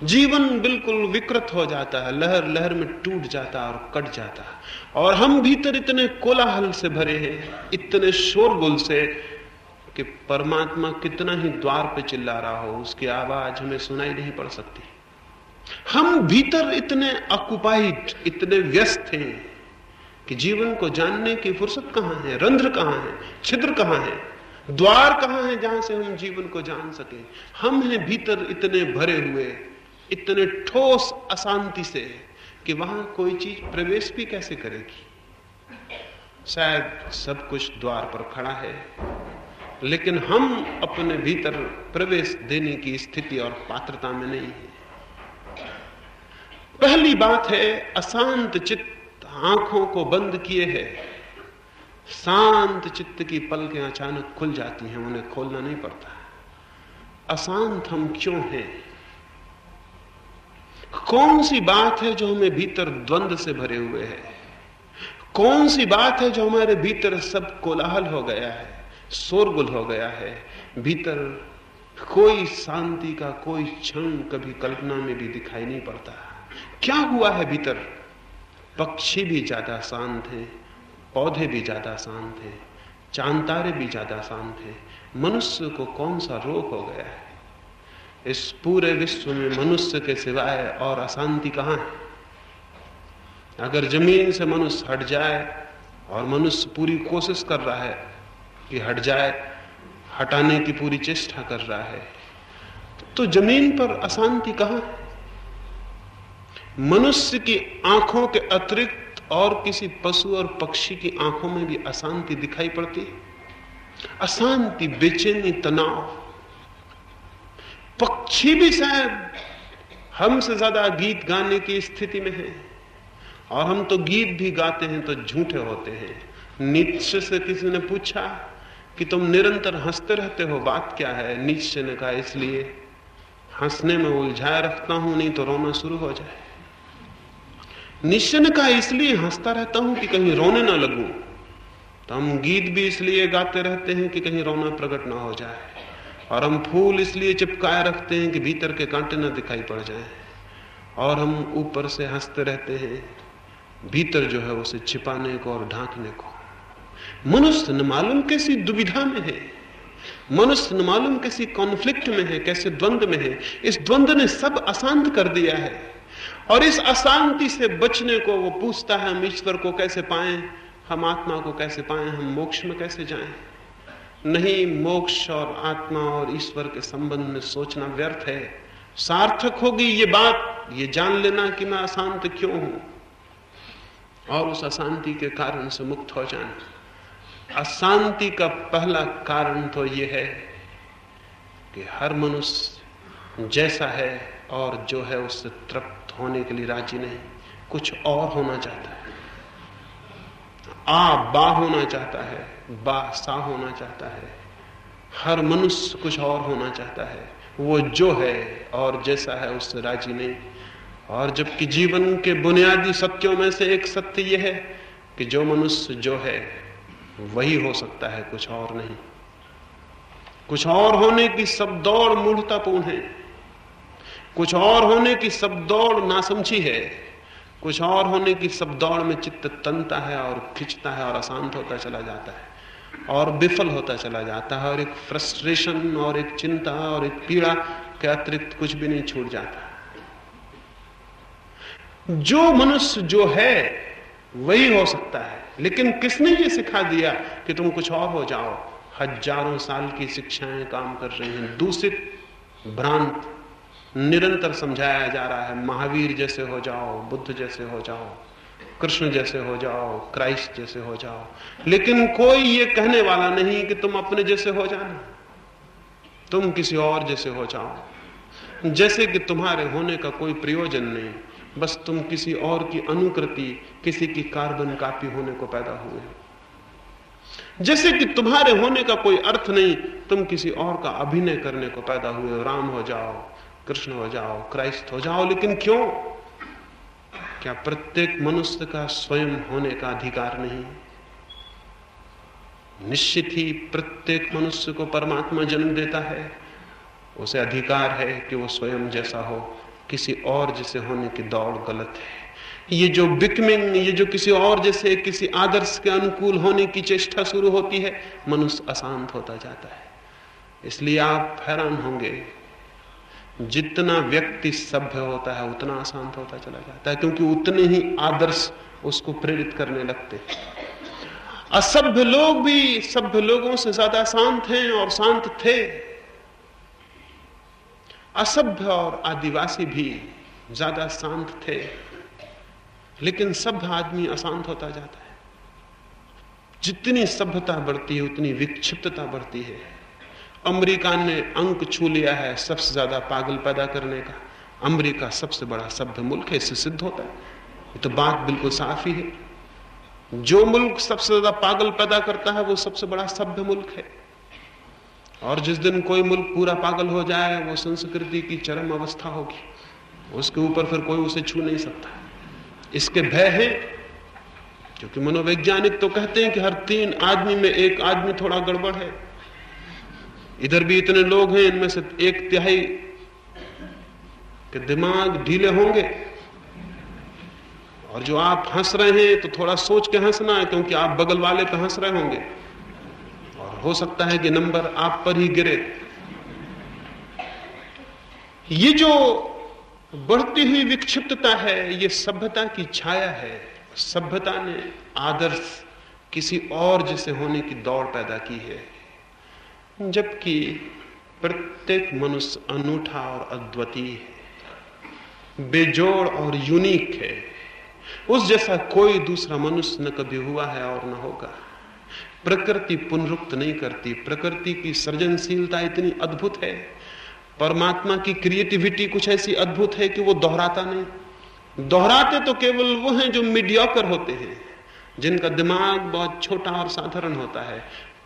जीवन बिल्कुल विकृत हो जाता है, लहर लहर में टूट जाता है और कट जाता है। और हम भीतर इतने कोलाहल से भरे हैं, इतने शोरगुल से, कि परमात्मा कितना ही द्वार पे चिल्ला रहा हो, उसकी आवाज हमें सुनाई नहीं पड़ सकती। हम भीतर इतने ऑक्युपाइड, इतने व्यस्त हैं कि जीवन को जानने की फुर्सत कहां है, रंध्र कहां है, छिद्र कहां है, द्वार कहां है जहां से हम जीवन को जान सके। हम हैं भीतर इतने भरे हुए, इतने ठोस अशांति से कि वहां कोई चीज प्रवेश भी कैसे करेगी। शायद सब कुछ द्वार पर खड़ा है, लेकिन हम अपने भीतर प्रवेश देने की स्थिति और पात्रता में नहीं है। पहली बात है, अशांत चित्त आंखों को बंद किए है। शांत चित्त की पलकें अचानक खुल जाती हैं, उन्हें खोलना नहीं पड़ता। अशांत हम क्यों हैं? कौन सी बात है जो हमें भीतर द्वंद्व से भरे हुए है? कौन सी बात है जो हमारे भीतर सब कोलाहल हो गया है, शोरगुल हो गया है? भीतर कोई शांति का कोई क्षण कभी कल्पना में भी दिखाई नहीं पड़ता। क्या हुआ है भीतर? पक्षी भी ज्यादा शांत हैं, पौधे भी ज्यादा शांत हैं, चांद तारे भी ज्यादा शांत हैं। मनुष्य को कौन सा रोग हो गया है? इस पूरे विश्व में मनुष्य के सिवाय और अशांति कहां है? अगर जमीन से मनुष्य हट जाए, और मनुष्य पूरी कोशिश कर रहा है कि हट जाए, हटाने की पूरी चेष्टा कर रहा है, तो जमीन पर अशांति कहां है? मनुष्य की आंखों के अतिरिक्त और किसी पशु और पक्षी की आंखों में भी अशांति दिखाई पड़ती है। अशांति, बेचैनी, तनाव। पक्षी भी शायद हमसे ज्यादा गीत गाने की स्थिति में है, और हम तो गीत भी गाते हैं तो झूठे होते हैं। नीत्शे से किसी ने पूछा कि तुम निरंतर हंसते रहते हो, बात क्या है? नीत्शे ने कहा, इसलिए हंसने में उलझाए रखता हूं, नहीं तो रोना शुरू हो जाए। नीत्शे ने कहा, इसलिए हंसता रहता हूं कि कहीं रोने ना लगूं। तो हम गीत भी इसलिए गाते रहते हैं कि कहीं रोना प्रकट ना हो जाए, और हम फूल इसलिए चिपकाए रखते हैं कि भीतर के कांटे ना दिखाई पड़ जाए, और हम ऊपर से हंसते रहते हैं भीतर जो है उसे छिपाने को और ढांकने को। मनुष्य न मालूम कैसी दुविधा में है, मनुष्य न मालूम कैसी कॉन्फ्लिक्ट में है, कैसे द्वंद्व में है। इस द्वंद्व ने सब अशांत कर दिया है, और इस अशांति से बचने को वो पूछता है, हम ईश्वर को कैसे पाएं, हम आत्मा को कैसे पाएं, हम मोक्ष में कैसे जाएं। नहीं, मोक्ष और आत्मा और ईश्वर के संबंध में सोचना व्यर्थ है। सार्थक होगी ये बात, ये जान लेना कि मैं अशांत क्यों हूं, और उस अशांति के कारण से मुक्त हो जाना। अशांति का पहला कारण तो यह है कि हर मनुष्य जैसा है और जो है उससे तृप्त होने के लिए राजी नहीं, कुछ और होना चाहता है। बा होना चाहता है, बा सा होना चाहता है। हर मनुष्य कुछ और होना चाहता है, वो जो है और जैसा है उससे राजी नहीं। और जबकि जीवन के बुनियादी सत्यों में से एक सत्य यह है कि जो मनुष्य जो है वही हो सकता है, कुछ और नहीं। कुछ और होने की सब दौड़ मूढ़तापूर्ण है, कुछ और होने की सब दौड़ नासमझी है, कुछ और होने की सब दौड़ में चित्त तनता है और खिंचता है और अशांत होता चला जाता है और विफल होता चला जाता है, और एक फ्रस्ट्रेशन और एक चिंता और एक पीड़ा के अतिरिक्त कुछ भी नहीं छूट जाता। जो मनुष्य जो है वही हो सकता है, लेकिन किसने ये सिखा दिया कि तुम कुछ और हो जाओ? हजारों साल की शिक्षाएं काम कर रही हैं, दूषित, भ्रांत, निरंतर समझाया जा रहा है। महावीर जैसे हो जाओ, बुद्ध जैसे हो जाओ, कृष्ण जैसे हो जाओ, क्राइस्ट जैसे हो जाओ, लेकिन कोई ये कहने वाला नहीं कि तुम अपने जैसे हो जाना, तुम किसी और जैसे हो जाओ। जैसे कि तुम्हारे होने का कोई प्रयोजन नहीं, बस तुम किसी और की अनुकृति, किसी की कार्बन कॉपी होने को पैदा हुए। जैसे कि तुम्हारे होने का कोई अर्थ नहीं, तुम किसी और का अभिनय करने को पैदा हुए। राम हो जाओ, कृष्ण हो जाओ, क्राइस्ट हो जाओ, लेकिन क्यों? क्या प्रत्येक मनुष्य का स्वयं होने का अधिकार नहीं? निश्चित ही प्रत्येक मनुष्य को परमात्मा जन्म देता है, उसे अधिकार है कि वो स्वयं जैसा हो, किसी और जैसे होने की दौड़ गलत है। ये जो बिकमिंग, ये जो किसी और जैसे, किसी आदर्श के अनुकूल होने की चेष्टा शुरू होती है, मनुष्य अशांत होता जाता है। इसलिए आप हैरान होंगे, जितना व्यक्ति सभ्य होता है उतना अशांत होता चला जाता है, क्योंकि उतने ही आदर्श उसको प्रेरित करने लगते हैं। असभ्य लोग भी सभ्य लोगों से ज्यादा शांत हैं और शांत थे। असभ्य और आदिवासी भी ज्यादा शांत थे, लेकिन सभ्य आदमी अशांत होता जाता है। जितनी सभ्यता बढ़ती है उतनी विक्षिप्तता बढ़ती है। अमेरिका ने अंक छू लिया है सबसे ज्यादा पागल पैदा करने का। अमेरिका सबसे बड़ा सभ्य मुल्क है, इससे सिद्ध होता है। ये तो बात बिल्कुल साफ ही है। जो मुल्क सबसे ज्यादा पागल पैदा करता है वो सबसे बड़ा सभ्य मुल्क है। और जिस दिन कोई मुल्क पूरा पागल हो जाए, वो संस्कृति की चरम अवस्था होगी। उसके ऊपर फिर कोई उसे छू नहीं सकता। इसके भय है, क्योंकि मनोवैज्ञानिक तो कहते हैं कि हर 3 आदमी में 1 आदमी थोड़ा गड़बड़ है। इधर भी इतने लोग हैं, इनमें से 1/3 के दिमाग ढीले होंगे। और जो आप हंस रहे हैं तो थोड़ा सोच के हंसना है, क्योंकि आप बगल वाले पे हंस रहे होंगे और हो सकता है कि नंबर आप पर ही गिरे। ये जो बढ़ती हुई विक्षिप्तता है, ये सभ्यता की छाया है। सभ्यता ने आदर्श किसी और जैसे होने की दौड़ पैदा की है, जबकि प्रत्येक मनुष्य अनूठा और अद्वितीय है, बेजोड़ और यूनिक है। उस जैसा कोई दूसरा मनुष्य न कभी हुआ है और न होगा। प्रकृति पुनरुक्त नहीं करती। प्रकृति की सृजनशीलता इतनी अद्भुत है, परमात्मा की क्रिएटिविटी कुछ ऐसी अद्भुत है कि वो दोहराता नहीं। दोहराते तो केवल वो हैं जो मीडियोकर होते हैं, जिनका दिमाग बहुत छोटा और साधारण होता है।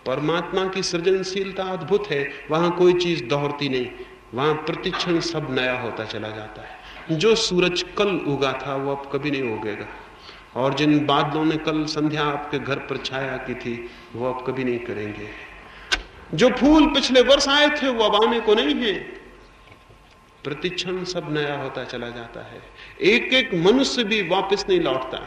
परमात्मा की सृजनशीलता अद्भुत है, वहां कोई चीज दोहरती नहीं, वहां प्रतिक्षण सब नया होता चला जाता है। जो सूरज कल उगा था वो अब कभी नहीं उगेगा, और जिन बादलों ने कल संध्या आपके घर पर छाया की थी वो अब कभी नहीं करेंगे। जो फूल पिछले वर्ष आए थे वो अब आने को नहीं है। प्रतिक्षण सब नया होता चला जाता है। एक एक मनुष्य भी वापस नहीं लौटता।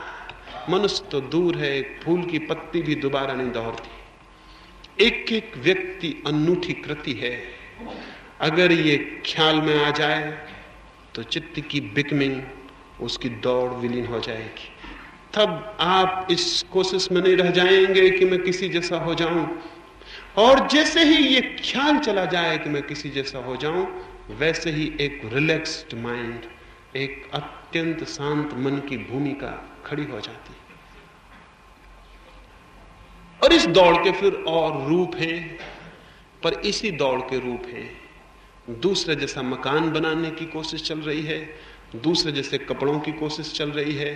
मनुष्य तो दूर है, एक फूल की पत्ती भी दोबारा नहीं दोहरती। एक एक व्यक्ति अनूठी कृति है। अगर ये ख्याल में आ जाए तो चित्त की बिकमिंग, उसकी दौड़ विलीन हो जाएगी। तब आप इस कोशिश में नहीं रह जाएंगे कि मैं किसी जैसा हो जाऊं। और जैसे ही ये ख्याल चला जाए कि मैं किसी जैसा हो जाऊं, वैसे ही एक रिलैक्स्ड माइंड, एक अत्यंत शांत मन की भूमिका खड़ी हो जाती है। और इस दौड़ के फिर और रूप हैं, पर इसी दौड़ के रूप हैं। दूसरे जैसा मकान बनाने की कोशिश चल रही है, दूसरे जैसे कपड़ों की कोशिश चल रही है,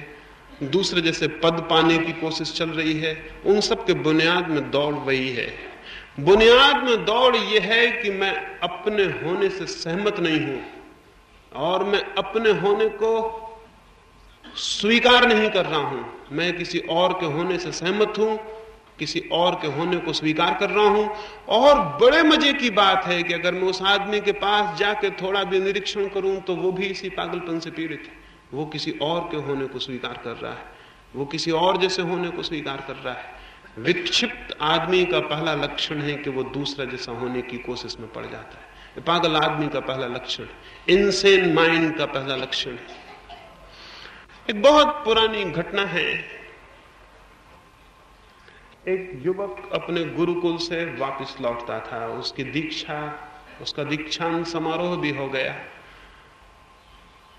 दूसरे जैसे पद पाने की कोशिश चल रही है। उन सब के बुनियाद में दौड़ वही है। बुनियाद में दौड़ यह है कि मैं अपने होने से सहमत नहीं हूं और मैं अपने होने को स्वीकार नहीं कर रहा हूं। मैं किसी और के होने से सहमत हूं, किसी और के होने को स्वीकार कर रहा हूं। और बड़े मजे की बात है कि अगर मैं उस आदमी के पास जाके थोड़ा भी निरीक्षण करूं तो वो भी इसी पागलपन से पीड़ित है। वो किसी और के होने को स्वीकार कर रहा है, वो किसी और जैसे होने को स्वीकार कर रहा है। विक्षिप्त आदमी का पहला लक्षण है कि वो दूसरा जैसा होने की कोशिश में पड़ जाता है। पागल आदमी का पहला लक्षण, इनसेन माइंड का पहला लक्षण है। एक बहुत पुरानी घटना है। एक युवक अपने गुरुकुल से वापस लौटता था। उसका दीक्षांत समारोह भी हो गया,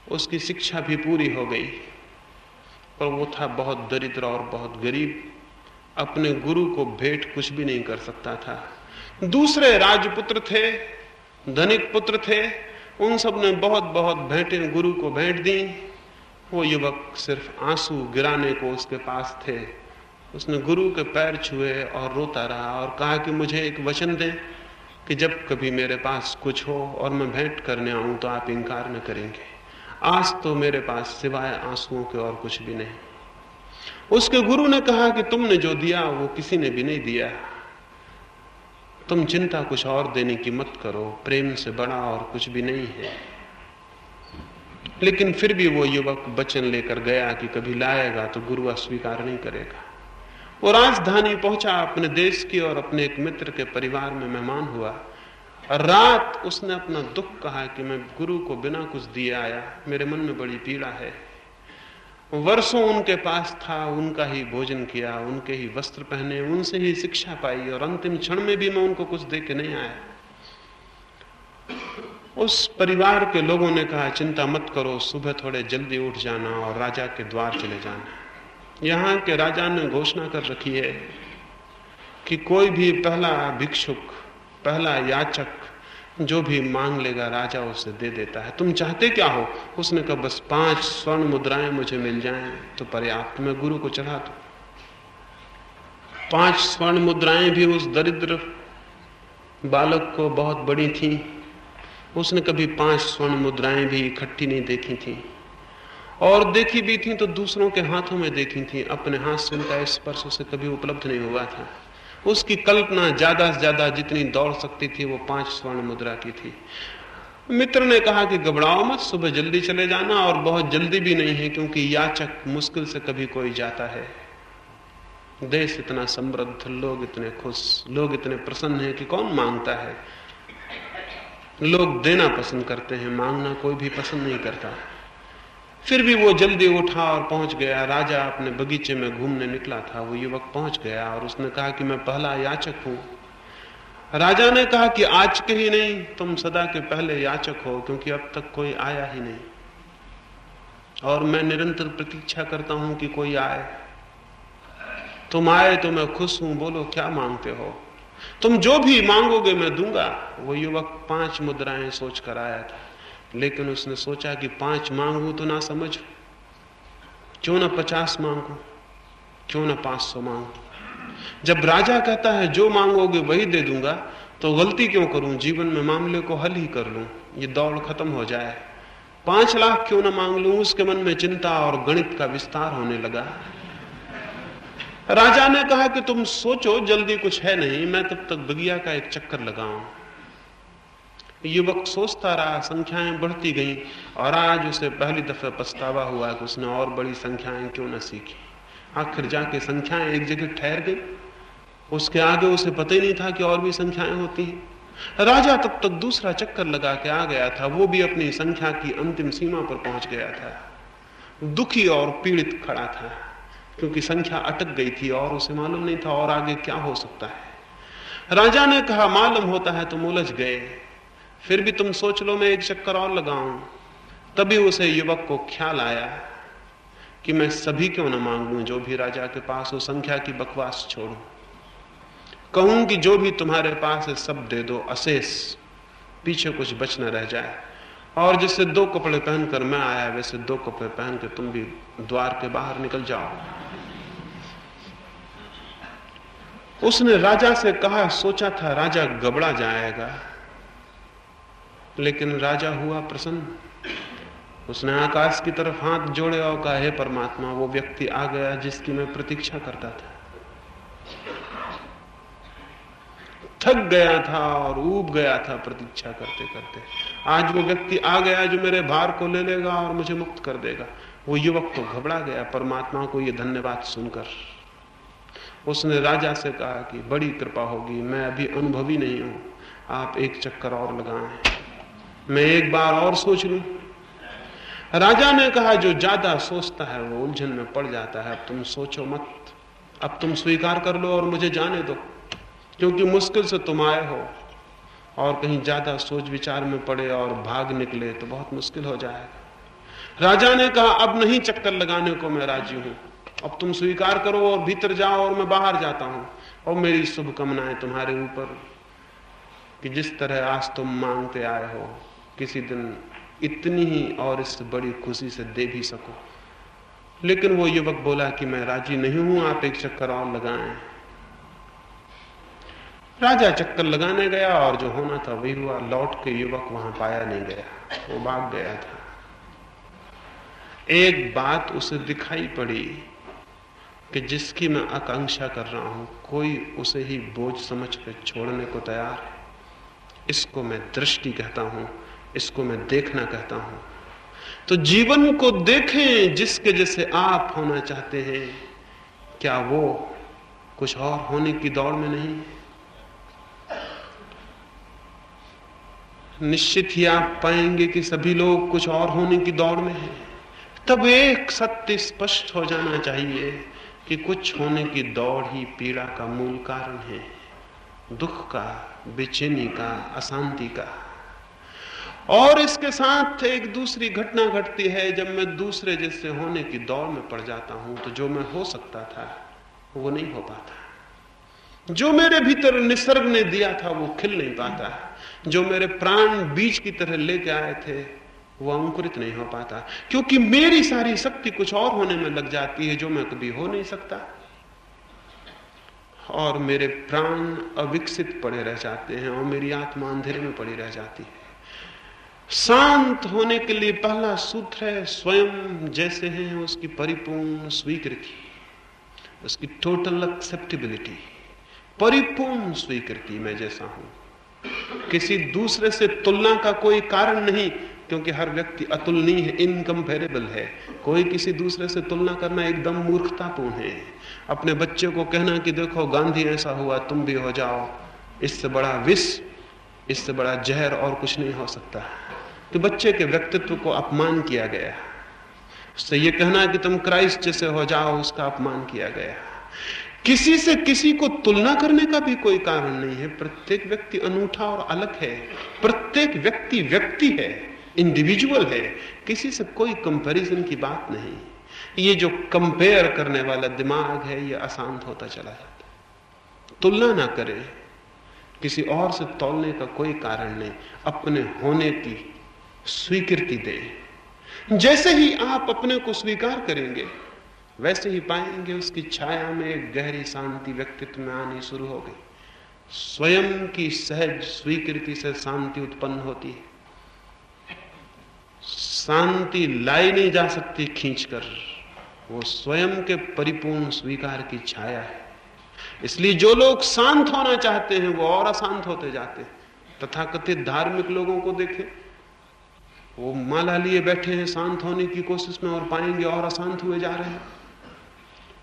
उसकी शिक्षा भी पूरी हो गई, पर वो था बहुत दरिद्र और बहुत गरीब। अपने गुरु को भेंट कुछ भी नहीं कर सकता था। दूसरे राजपुत्र थे, धनिक पुत्र थे, उन सब ने बहुत बहुत भेंटें गुरु को भेंट दी। वो युवक सिर्फ आंसू गिराने को उसके पास थे। उसने गुरु के पैर छुए और रोता रहा और कहा कि मुझे एक वचन दें कि जब कभी मेरे पास कुछ हो और मैं भेंट करने आऊं तो आप इनकार न करेंगे। आज तो मेरे पास सिवाय आंसुओं के और कुछ भी नहीं। उसके गुरु ने कहा कि तुमने जो दिया वो किसी ने भी नहीं दिया। तुम चिंता कुछ और देने की मत करो, प्रेम से बड़ा और कुछ भी नहीं है। लेकिन फिर भी वो युवक वचन लेकर गया कि कभी लाएगा तो गुरु अस्वीकार नहीं करेगा। वो राजधानी पहुंचा, अपने देश की और अपने एक मित्र के परिवार में मेहमान हुआ। रात उसने अपना दुख कहा कि मैं गुरु को बिना कुछ दिए आया, मेरे मन में बड़ी पीड़ा है। वर्षों उनके पास था, उनका ही भोजन किया, उनके ही वस्त्र पहने, उनसे ही शिक्षा पाई, और अंतिम क्षण में भी मैं उनको कुछ दे के नहीं आया। उस परिवार के लोगों ने कहा, चिंता मत करो, सुबह थोड़े जल्दी उठ जाना और राजा के द्वार चले जाना। यहाँ के राजा ने घोषणा कर रखी है कि कोई भी पहला भिक्षुक, पहला याचक जो भी मांग लेगा राजा उसे दे देता है। तुम चाहते क्या हो? उसने कहा, बस 5 स्वर्ण मुद्राएं मुझे मिल जाएं तो पर्याप्त, मैं गुरु को चढ़ा दूं। 5 स्वर्ण मुद्राएं भी उस दरिद्र बालक को बहुत बड़ी थी। उसने कभी 5 स्वर्ण मुद्राएं भी इकट्ठी नहीं देखी थी, और देखी भी थी तो दूसरों के हाथों में देखी थी, अपने हाथ से उनका स्पर्श उसे कभी उपलब्ध नहीं हुआ था। उसकी कल्पना ज्यादा से ज्यादा जितनी दौड़ सकती थी वो 5 स्वर्ण मुद्रा की थी। मित्र ने कहा कि घबराओ मत, सुबह जल्दी चले जाना, और बहुत जल्दी भी नहीं है, क्योंकि याचक मुश्किल से कभी कोई जाता है। देश इतना समृद्ध, लोग इतने खुश, लोग इतने प्रसन्न हैं कि कौन मांगता है। लोग देना पसंद करते हैं, मांगना कोई भी पसंद नहीं करता। फिर भी वो जल्दी उठा और पहुंच गया। राजा अपने बगीचे में घूमने निकला था, वो युवक पहुंच गया और उसने कहा कि मैं पहला याचक हूं। राजा ने कहा कि आज के ही नहीं, तुम सदा के पहले याचक हो, क्योंकि अब तक कोई आया ही नहीं, और मैं निरंतर प्रतीक्षा करता हूं कि कोई आए। तुम आए तो मैं खुश हूं, बोलो क्या मांगते हो? तुम जो भी मांगोगे मैं दूंगा। वो युवक 5 मुद्राएं सोच कर आया था, लेकिन उसने सोचा कि 5 मांगू तो ना समझ, क्यों ना 50 मांगू, क्यों ना 500 मांगू। जब राजा कहता है जो मांगोगे वही दे दूंगा, तो गलती क्यों करूं, जीवन में मामले को हल ही कर लूं, ये दौड़ खत्म हो जाए। 5 लाख क्यों ना मांग लूं। उसके मन में चिंता और गणित का विस्तार होने लगा। राजा ने कहा कि तुम सोचो, जल्दी कुछ है नहीं, मैं तब तक बगिया का एक चक्कर लगाऊं। युवक सोचता रहा, संख्याएं बढ़ती गईं, और आज उसे पहली दफे पछतावा हुआ कि उसने और बड़ी संख्याएं क्यों न सीखी। आखिर जाके संख्याएं एक जगह ठहर गई, उसके आगे उसे पता ही नहीं था कि और भी संख्याएं होती हैं। राजा तब तक दूसरा चक्कर लगा के आ गया था, वो भी अपनी संख्या की अंतिम सीमा पर पहुंच गया था। दुखी और पीड़ित खड़ा था, क्योंकि संख्या अटक गई थी और उसे मालूम नहीं था और आगे क्या हो सकता है। राजा ने कहा, मालूम होता है तुम उलझ गए, फिर भी तुम सोच लो, मैं एक चक्कर और लगाऊं। तभी उसे युवक को ख्याल आया कि मैं सभी क्यों न मांग लूं जो भी राजा के पास हो, संख्या की बकवास छोड़ूं, कहूं कि जो भी तुम्हारे पास है सब दे दो, अशेष, पीछे कुछ बच न रह जाए। और जैसे 2 कपड़े पहनकर मैं आया, वैसे 2 कपड़े पहन के तुम भी द्वार के बाहर निकल जाओ। उसने राजा से कहा, सोचा था राजा घबरा जाएगा, लेकिन राजा हुआ प्रसन्न। उसने आकाश की तरफ हाथ जोड़े और कहा, हे परमात्मा, वो व्यक्ति आ गया जिसकी मैं प्रतीक्षा करता था। थक गया था और ऊब गया था प्रतीक्षा करते करते। आज वो व्यक्ति आ गया जो मेरे भार को ले लेगा और मुझे मुक्त कर देगा। वो युवक तो घबरा गया परमात्मा को ये धन्यवाद सुनकर। उसने राजा से कहा कि बड़ी कृपा होगी, मैं अभी अनुभवी नहीं हूं, आप एक चक्कर और लगाएं, मैं एक बार और सोच लूं। राजा ने कहा, जो ज्यादा सोचता है वो उलझन में पड़ जाता है, अब तुम सोचो मत, अब तुम स्वीकार कर लो और मुझे जाने दो, क्योंकि मुश्किल से तुम आए हो, और कहीं ज्यादा सोच विचार में पड़े और भाग निकले तो बहुत मुश्किल हो जाएगा। राजा ने कहा, अब नहीं चक्कर लगाने को मैं राजी हूं, अब तुम स्वीकार करो और भीतर जाओ और मैं बाहर जाता हूं, और मेरी शुभकामनाएं तुम्हारे ऊपर कि जिस तरह आज तुम मांगते आए हो, किसी दिन इतनी ही और इससे बड़ी खुशी से दे भी सको। लेकिन वो युवक बोला कि मैं राजी नहीं हूं, आप एक चक्कर और लगाएं। राजा चक्कर लगाने गया और जो होना था वही हुआ। लौट के युवक वहां पाया नहीं गया, वो भाग गया था। एक बात उसे दिखाई पड़ी कि जिसकी मैं आकांक्षा कर रहा हूं, कोई उसे ही बोझ समझ के छोड़ने को तैयार है। इसको मैं दृष्टि कहता हूं, इसको मैं देखना कहता हूं। तो जीवन को देखें जिसके जैसे आप होना चाहते हैं, क्या वो कुछ और होने की दौड़ में नहीं? निश्चित ही आप पाएंगे कि सभी लोग कुछ और होने की दौड़ में हैं। तब एक सत्य स्पष्ट हो जाना चाहिए कि कुछ होने की दौड़ ही पीड़ा का मूल कारण है, दुख का, बेचैनी का, अशांति का। और इसके साथ एक दूसरी घटना घटती है, जब मैं दूसरे जैसे होने की दौड़ में पड़ जाता हूं तो जो मैं हो सकता था वो नहीं हो पाता, जो मेरे भीतर निसर्ग ने दिया था वो खिल नहीं पाता, जो मेरे प्राण बीज की तरह लेके आए थे वो अंकुरित नहीं हो पाता, क्योंकि मेरी सारी शक्ति कुछ और होने में लग जाती है जो मैं कभी हो नहीं सकता, और मेरे प्राण अविकसित पड़े रह जाते हैं और मेरी आत्मा अंधेरे में पड़ी रह जाती है। शांत होने के लिए पहला सूत्र है स्वयं जैसे हैं उसकी परिपूर्ण स्वीकृति, उसकी टोटल एक्सेप्टेबिलिटी, परिपूर्ण स्वीकृति। मैं जैसा हूं, किसी दूसरे से तुलना का कोई कारण नहीं, क्योंकि हर व्यक्ति अतुलनीय है, इनकम्पेरेबल है। कोई किसी दूसरे से तुलना करना एकदम मूर्खतापूर्ण है। अपने बच्चे को कहना कि देखो गांधी ऐसा हुआ, तुम भी हो जाओ, इससे बड़ा विष, इससे बड़ा जहर और कुछ नहीं हो सकता। तो बच्चे के व्यक्तित्व को अपमान किया गया। उससे ये कहना कि तुम क्राइस्ट जैसे हो जाओ, उसका अपमान किया गया। किसी से किसी को तुलना करने का भी कोई कारण नहीं है। प्रत्येक व्यक्ति अनूठा और अलग है। प्रत्येक व्यक्ति व्यक्ति है, इंडिविजुअल है। किसी से कोई कंपैरिजन की बात नहीं। ये जो कंपेयर करने वाला दिमाग है ये अशांत होता चला जाता है। तुलना ना करें, किसी और से तौलने का कोई कारण नहीं। अपने होने की स्वीकृति दें। जैसे ही आप अपने को स्वीकार करेंगे वैसे ही पाएंगे उसकी छाया में एक गहरी शांति व्यक्तित्व में आनी शुरू हो गई। स्वयं की सहज स्वीकृति से शांति उत्पन्न होती है। शांति लाई नहीं जा सकती खींचकर, वो स्वयं के परिपूर्ण स्वीकार की छाया है। इसलिए जो लोग शांत होना चाहते हैं वो और अशांत होते जाते हैं। तथाकथित धार्मिक लोगों को देखें, वो माला लिए बैठे हैं शांत होने की कोशिश में और पाएंगे और अशांत हुए जा रहे हैं।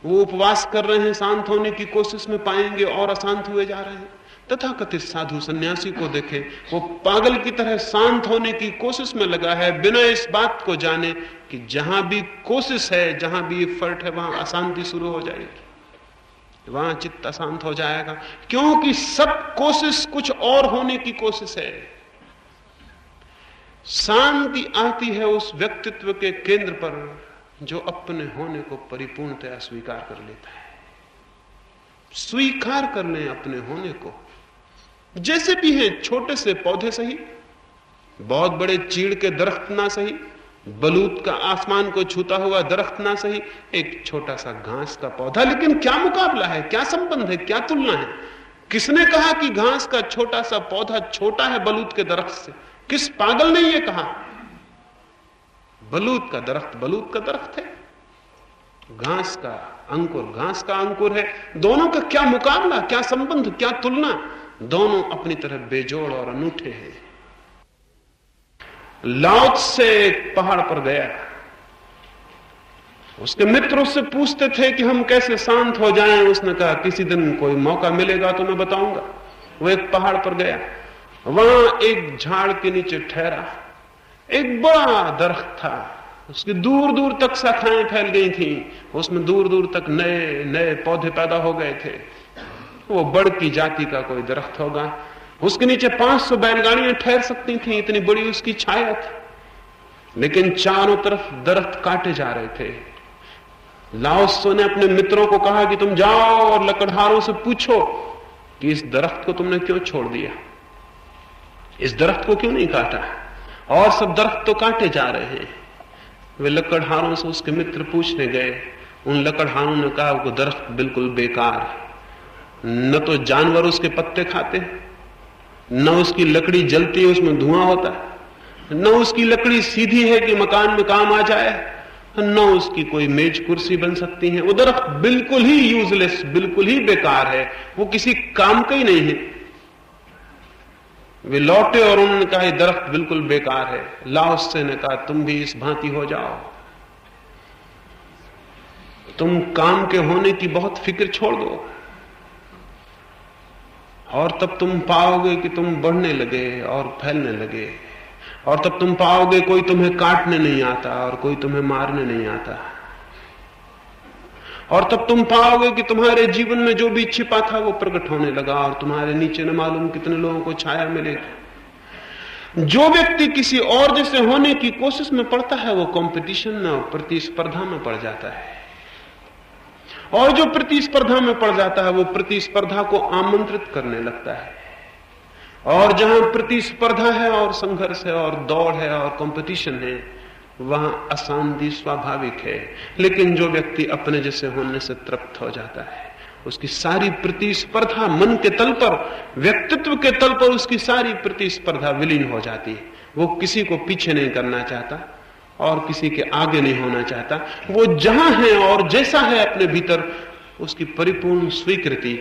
वो उपवास कर रहे हैं शांत होने की कोशिश में, पाएंगे और अशांत हुए जा रहे हैं। तथाकथित साधु सन्यासी को देखें, वो पागल की तरह शांत होने की कोशिश में लगा है, बिना इस बात को जाने कि जहां भी कोशिश है, जहां भी एफर्ट है, वहां अशांति शुरू हो जाएगी, वहां चित्त अशांत हो जाएगा। क्योंकि सब कोशिश कुछ और होने की कोशिश है। शांति आती है उस व्यक्तित्व के केंद्र पर जो अपने होने को परिपूर्णतया स्वीकार कर लेता है। स्वीकार कर लें अपने होने को, जैसे भी हैं। छोटे से पौधे सही, बहुत बड़े चीड़ के दरख्त ना सही, बलूत का आसमान को छूता हुआ दरख्त ना सही, एक छोटा सा घास का पौधा। लेकिन क्या मुकाबला है, क्या संबंध है, क्या तुलना है? किसने कहा कि घास का छोटा सा पौधा छोटा है बलूत के दरख्त से? किस पागल ने यह कहा? बलूत का दरख्त है, घास का अंकुर है। दोनों का क्या मुकाबला, क्या संबंध, क्या तुलना? दोनों अपनी तरफ बेजोड़ और अनूठे हैं। लाओ त्से एक पहाड़ पर गया, उसके मित्र उससे पूछते थे कि हम कैसे शांत हो जाएं। उसने कहा किसी दिन कोई मौका मिलेगा तो मैं बताऊंगा। वो एक पहाड़ पर गया, वहां एक झाड़ के नीचे ठहरा। एक बड़ा दरख्त था, उसकी दूर दूर तक शाखाएं फैल गई थी, उसमें दूर दूर तक नए नए पौधे पैदा हो गए थे। वो बड़ की जाति का कोई दरख्त होगा। उसके नीचे 500 बैलगाड़ियां ठहर सकती थी, इतनी बड़ी उसकी छाया थी। लेकिन चारों तरफ दरख्त काटे जा रहे थे। लाओ त्से ने अपने मित्रों को कहा कि तुम जाओ और लकड़हारों से पूछो कि इस दरख्त को तुमने क्यों छोड़ दिया, इस दरख्त को क्यों नहीं काटा, और सब दरख्त तो काटे जा रहे हैं। वे लकड़हारों से उसके मित्र पूछने गए। उन लकड़हारों ने कहा वो दरख्त बिल्कुल बेकार है, न तो जानवर उसके पत्ते खाते, न उसकी लकड़ी जलती है उसमें धुआं होता है, न उसकी लकड़ी सीधी है कि मकान में काम आ जाए, न उसकी कोई मेज कुर्सी बन सकती है। वो दरख्त बिल्कुल ही यूजलेस, बिल्कुल ही बेकार है, वो किसी काम का ही नहीं है। वे लौटे और उन्होंने कहा ये दरख्त बिल्कुल बेकार है। लाओत्से ने कहा तुम भी इस भांति हो जाओ, तुम काम के होने की बहुत फिक्र छोड़ दो और तब तुम पाओगे कि तुम बढ़ने लगे और फैलने लगे, और तब तुम पाओगे कोई तुम्हें काटने नहीं आता और कोई तुम्हें मारने नहीं आता, और तब तुम पाओगे कि तुम्हारे जीवन में जो भी छिपा था वो प्रकट होने लगा और तुम्हारे नीचे न मालूम कितने लोगों को छाया मिलेगी। जो व्यक्ति किसी और जैसे होने की कोशिश में पड़ता है वो कंपटीशन और प्रतिस्पर्धा में पड़ जाता है, और जो प्रतिस्पर्धा में पड़ जाता है वो प्रतिस्पर्धा को आमंत्रित करने लगता है, और जहां प्रतिस्पर्धा है और संघर्ष है और दौड़ है और कंपटीशन है वहां अशांति स्वाभाविक है। लेकिन जो व्यक्ति अपने जैसे होने से तृप्त हो जाता है, उसकी सारी प्रतिस्पर्धा मन के तल पर, व्यक्तित्व के तल पर उसकी सारी प्रतिस्पर्धा विलीन हो जाती है। वो किसी को पीछे नहीं करना चाहता और किसी के आगे नहीं होना चाहता। वो जहां है और जैसा है अपने भीतर उसकी परिपूर्ण स्वीकृति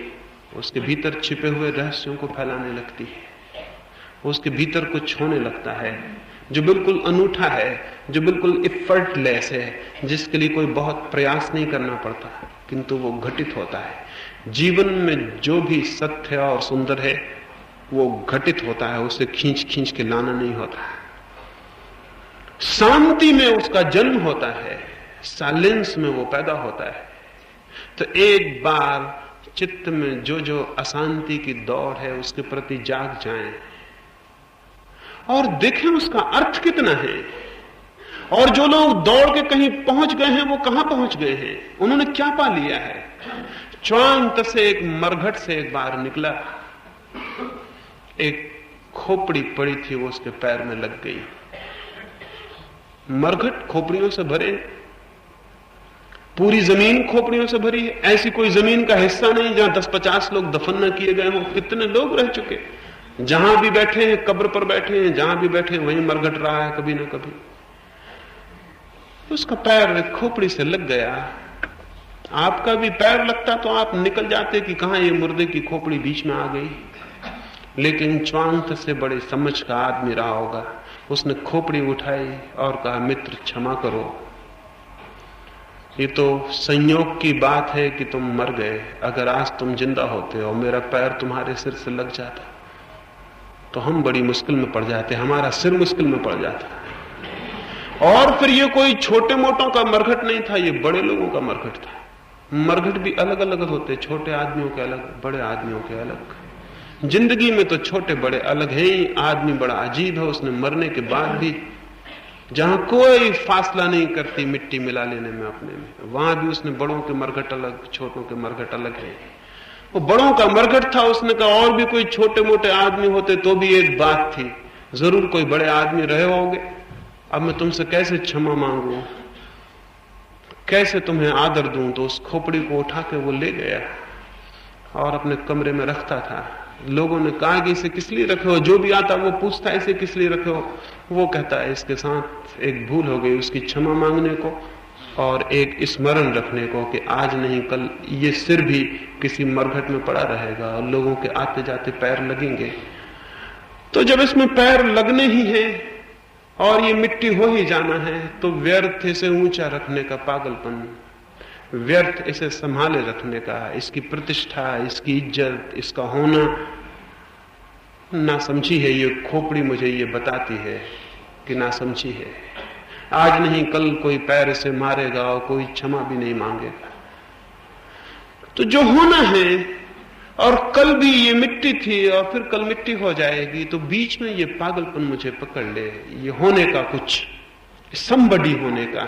उसके भीतर छिपे हुए रहस्यों को फैलाने लगती है। उसके भीतर कुछ होने लगता है जो बिल्कुल अनूठा है, जो बिल्कुल इफर्टलेस है, जिसके लिए कोई बहुत प्रयास नहीं करना पड़ता, किंतु वो घटित होता है। जीवन में जो भी सत्य और सुंदर है वो घटित होता है, उसे खींच खींच के लाना नहीं होता। शांति में उसका जन्म होता है, साइलेंस में वो पैदा होता है। तो एक बार चित्त में जो जो अशांति की दौड़ है उसके प्रति जाग जाएं और देखें उसका अर्थ कितना है। और जो लोग दौड़ के कहीं पहुंच गए हैं वो कहां पहुंच गए हैं, उन्होंने क्या पा लिया है। च्वांत से एक मरघट से एक बार निकला, एक खोपड़ी पड़ी थी वो उसके पैर में लग गई। मरघट खोपड़ियों से भरे, पूरी जमीन खोपड़ियों से भरी है। ऐसी कोई जमीन का हिस्सा नहीं जहां 10-50 लोग दफन न किए गए हों। कितने लोग रह चुके, जहां भी बैठे हैं कब्र पर बैठे हैं, जहां भी बैठे हैं वहीं मरघट रहा है कभी ना कभी। उसका पैर खोपड़ी से लग गया। आपका भी पैर लगता तो आप निकल जाते कि कहां ये मुर्दे की खोपड़ी बीच में आ गई। लेकिन च्वांत से बड़े समझ का आदमी रहा होगा, उसने खोपड़ी उठाई और कहा मित्र क्षमा करो, ये तो संयोग की बात है कि तुम मर गए। अगर आज तुम जिंदा होते और मेरा पैर तुम्हारे सिर से लग जाता तो हम बड़ी मुश्किल में पड़ जाते, हमारा सिर मुश्किल में पड़ जाता। और फिर ये कोई छोटे मोटों का मरघट नहीं था, ये बड़े लोगों का मरघट था। मरघट भी अलग अलग होते, छोटे आदमियों के अलग, बड़े आदमियों के अलग। जिंदगी में तो छोटे बड़े अलग हैं ही। आदमी बड़ा अजीब है, उसने मरने के बाद भी जहां कोई फासला नहीं करती मिट्टी मिला लेने में अपने में, वहां भी उसने बड़ों के मरघट अलग, छोटों के मरघट अलग है। वो बड़ों का मरघट था, उसने कहा और भी कोई छोटे मोटे आदमी होते तो भी एक बात थी, जरूर कोई बड़े आदमी रहे होंगे। अब मैं तुमसे कैसे क्षमा मांगू, कैसे तुम्हें आदर दूं। तो उस खोपड़ी को उठा के वो ले गया और अपने कमरे में रखता था। लोगों ने कहा कि इसे किस लिए रखे हो, जो भी आता वो पूछता इसे किस लिए रखे हो। वो कहता है इसके साथ एक भूल हो गई, उसकी क्षमा मांगने को और एक स्मरण रखने को कि आज नहीं कल ये सिर भी किसी मरघट में पड़ा रहेगा और लोगों के आते जाते पैर लगेंगे। तो जब इसमें पैर लगने ही हैं और ये मिट्टी हो ही जाना है तो व्यर्थ इसे ऊंचा रखने का पागलपन, व्यर्थ इसे संभाले रखने का, इसकी प्रतिष्ठा, इसकी इज्जत, इसका होना ना समझी है। ये खोपड़ी मुझे ये बताती है कि ना समझी है। आज नहीं कल कोई पैर से मारेगा और कोई क्षमा भी नहीं मांगेगा। तो जो होना है, और कल भी ये मिट्टी थी और फिर कल मिट्टी हो जाएगी, तो बीच में ये पागलपन मुझे पकड़ ले, ये होने का कुछ, समबडी होने का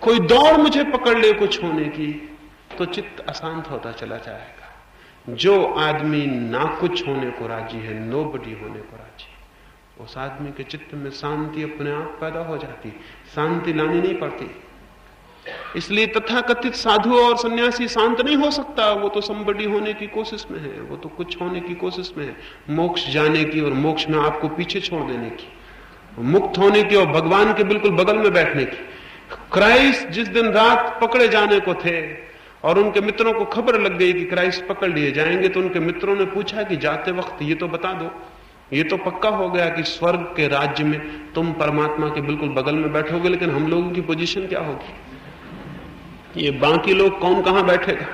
कोई दौड़ मुझे पकड़ ले कुछ होने की, तो चित्त अशांत होता चला जाएगा। जो आदमी ना कुछ होने को राजी है, नोबडी होने को राजी, उस आदमी के चित्त में शांति अपने आप पैदा हो जाती। शांति लानी नहीं पड़ती। इसलिए तथाकथित साधु और सन्यासी शांत नहीं हो सकता। वो तो समबडी होने की कोशिश में है, वो तो कुछ होने की कोशिश में है, मोक्ष जाने की और मोक्ष में आपको पीछे छोड़ देने की, मुक्त होने की और भगवान के बिल्कुल बगल में बैठने की। क्राइस्ट जिस दिन रात पकड़े जाने को थे और उनके मित्रों को खबर लग गई कि क्राइस्ट पकड़ लिए जाएंगे, तो उनके मित्रों ने पूछा कि जाते वक्त ये तो बता दो ये तो पक्का हो गया कि स्वर्ग के राज्य में तुम परमात्मा के बिल्कुल बगल में बैठोगे, लेकिन हम लोगों की पोजीशन क्या होगी? ये बाकी लोग कौन कहां बैठेगा?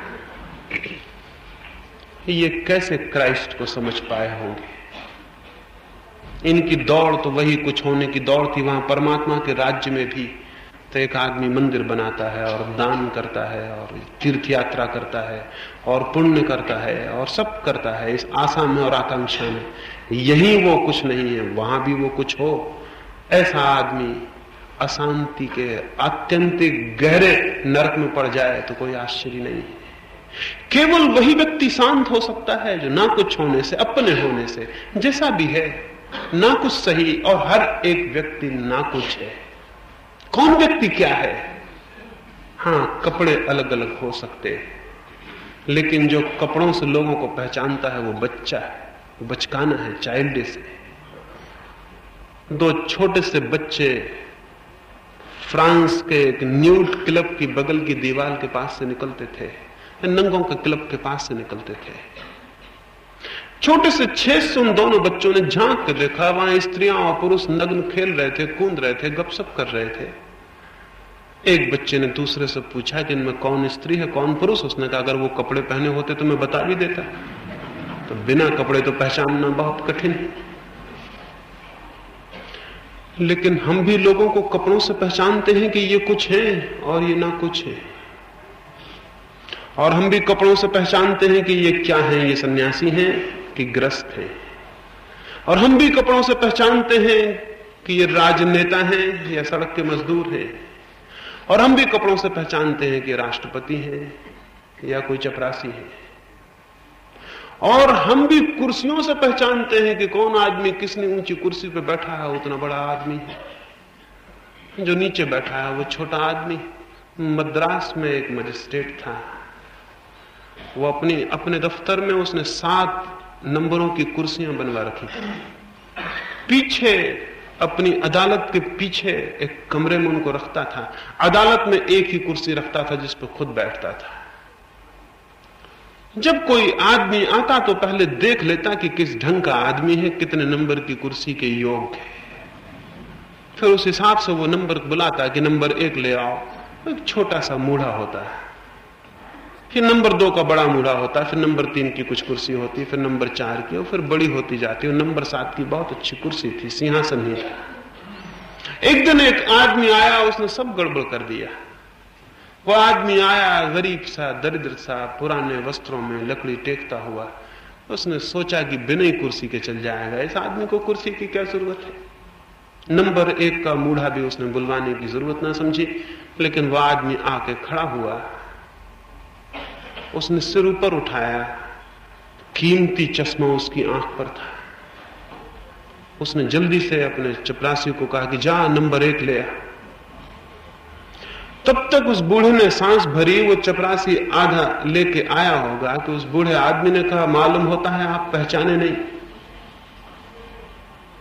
ये कैसे क्राइस्ट को समझ पाए होंगे? इनकी दौड़ तो वही कुछ होने की दौड़ थी। वहां परमात्मा के राज्य में भी तो एक आदमी मंदिर बनाता है और दान करता है और तीर्थ यात्रा करता है और पुण्य करता है और सब करता है इस आशा में और आकांक्षा में। यही वो कुछ नहीं है, वहां भी वो कुछ हो। ऐसा आदमी अशांति के आत्यंतिक गहरे नरक में पड़ जाए तो कोई आश्चर्य नहीं है। केवल वही व्यक्ति शांत हो सकता है जो ना कुछ होने से, अपने होने से, जैसा भी है, ना कुछ सही और हर एक व्यक्ति ना कुछ है। कौन व्यक्ति क्या है? हाँ, कपड़े अलग अलग हो सकते हैं, लेकिन जो कपड़ों से लोगों को पहचानता है वो बच्चा है, वो बचकाना है, चाइल्डिश है। दो छोटे से बच्चे फ्रांस के एक न्यूड क्लब की बगल की दीवार के पास से निकलते थे, नंगों के क्लब के पास से निकलते थे। छोटे से 6 से उन दोनों बच्चों ने झांक कर देखा, वहां स्त्रियां और पुरुष नग्न खेल रहे थे, कूद रहे थे, गपशप कर रहे थे। एक बच्चे ने दूसरे से पूछा कि इनमें कौन स्त्री है कौन पुरुष? उसने कहा अगर वो कपड़े पहने होते तो मैं बता भी देता, तो बिना कपड़े तो पहचानना बहुत कठिन है। लेकिन हम भी लोगों को कपड़ों से पहचानते हैं कि ये कुछ है और ये ना कुछ है। और हम भी कपड़ों से पहचानते हैं कि ये क्या है, ये सन्यासी हैं कि ग्रस्त हैं। और हम भी कपड़ों से पहचानते हैं कि ये राजनेता हैं या सड़क के मजदूर हैं। और हम भी कपड़ों से पहचानते हैं कि राष्ट्रपति हैं या कोई चपरासी है। और हम भी कुर्सियों से पहचानते हैं कि कौन आदमी किसने ऊंची कुर्सी पर बैठा है, उतना बड़ा आदमी है। जो नीचे बैठा है वो छोटा आदमी। मद्रास में एक मजिस्ट्रेट था, वो अपने दफ्तर में उसने 7 नंबरों की कुर्सियां बनवा रखी थी। पीछे अपनी अदालत के पीछे एक कमरे में उनको रखता था। अदालत में एक ही कुर्सी रखता था जिस पर खुद बैठता था। जब कोई आदमी आता तो पहले देख लेता कि किस ढंग का आदमी है, कितने नंबर की कुर्सी के योग्य है। फिर उस हिसाब से वो नंबर बुलाता कि नंबर 1 ले आओ। एक छोटा सा मूढ़ा होता है, फिर नंबर 2 का बड़ा मूढ़ा होता है, फिर नंबर 3 की कुछ कुर्सी होती, फिर नंबर 4 की, और फिर बड़ी होती जाती है। नंबर 7 की बहुत अच्छी कुर्सी थी, सिंहासन ही था। एक दिन एक आदमी आया, उसने सब गड़बड़ कर दिया। वो आदमी आया गरीब सा, दरिद्र सा, पुराने वस्त्रों में लकड़ी टेकता हुआ। उसने सोचा कि बिना ही कुर्सी के चल जाएगा, इस आदमी को कुर्सी की क्या जरूरत है। नंबर 1 का मूढ़ा भी उसने बुलवाने की जरूरत ना समझी, लेकिन वह आदमी आके खड़ा हुआ। उसने सिर ऊपर उठाया, कीमती चश्मा उसकी आंख पर था। उसने जल्दी से अपने चपरासी को कहा कि जा नंबर 1 ले आ। तब तक उस बूढ़े ने सांस भरी। वो चपरासी आधा लेके आया होगा कि उस बूढ़े आदमी ने कहा मालूम होता है आप पहचाने नहीं,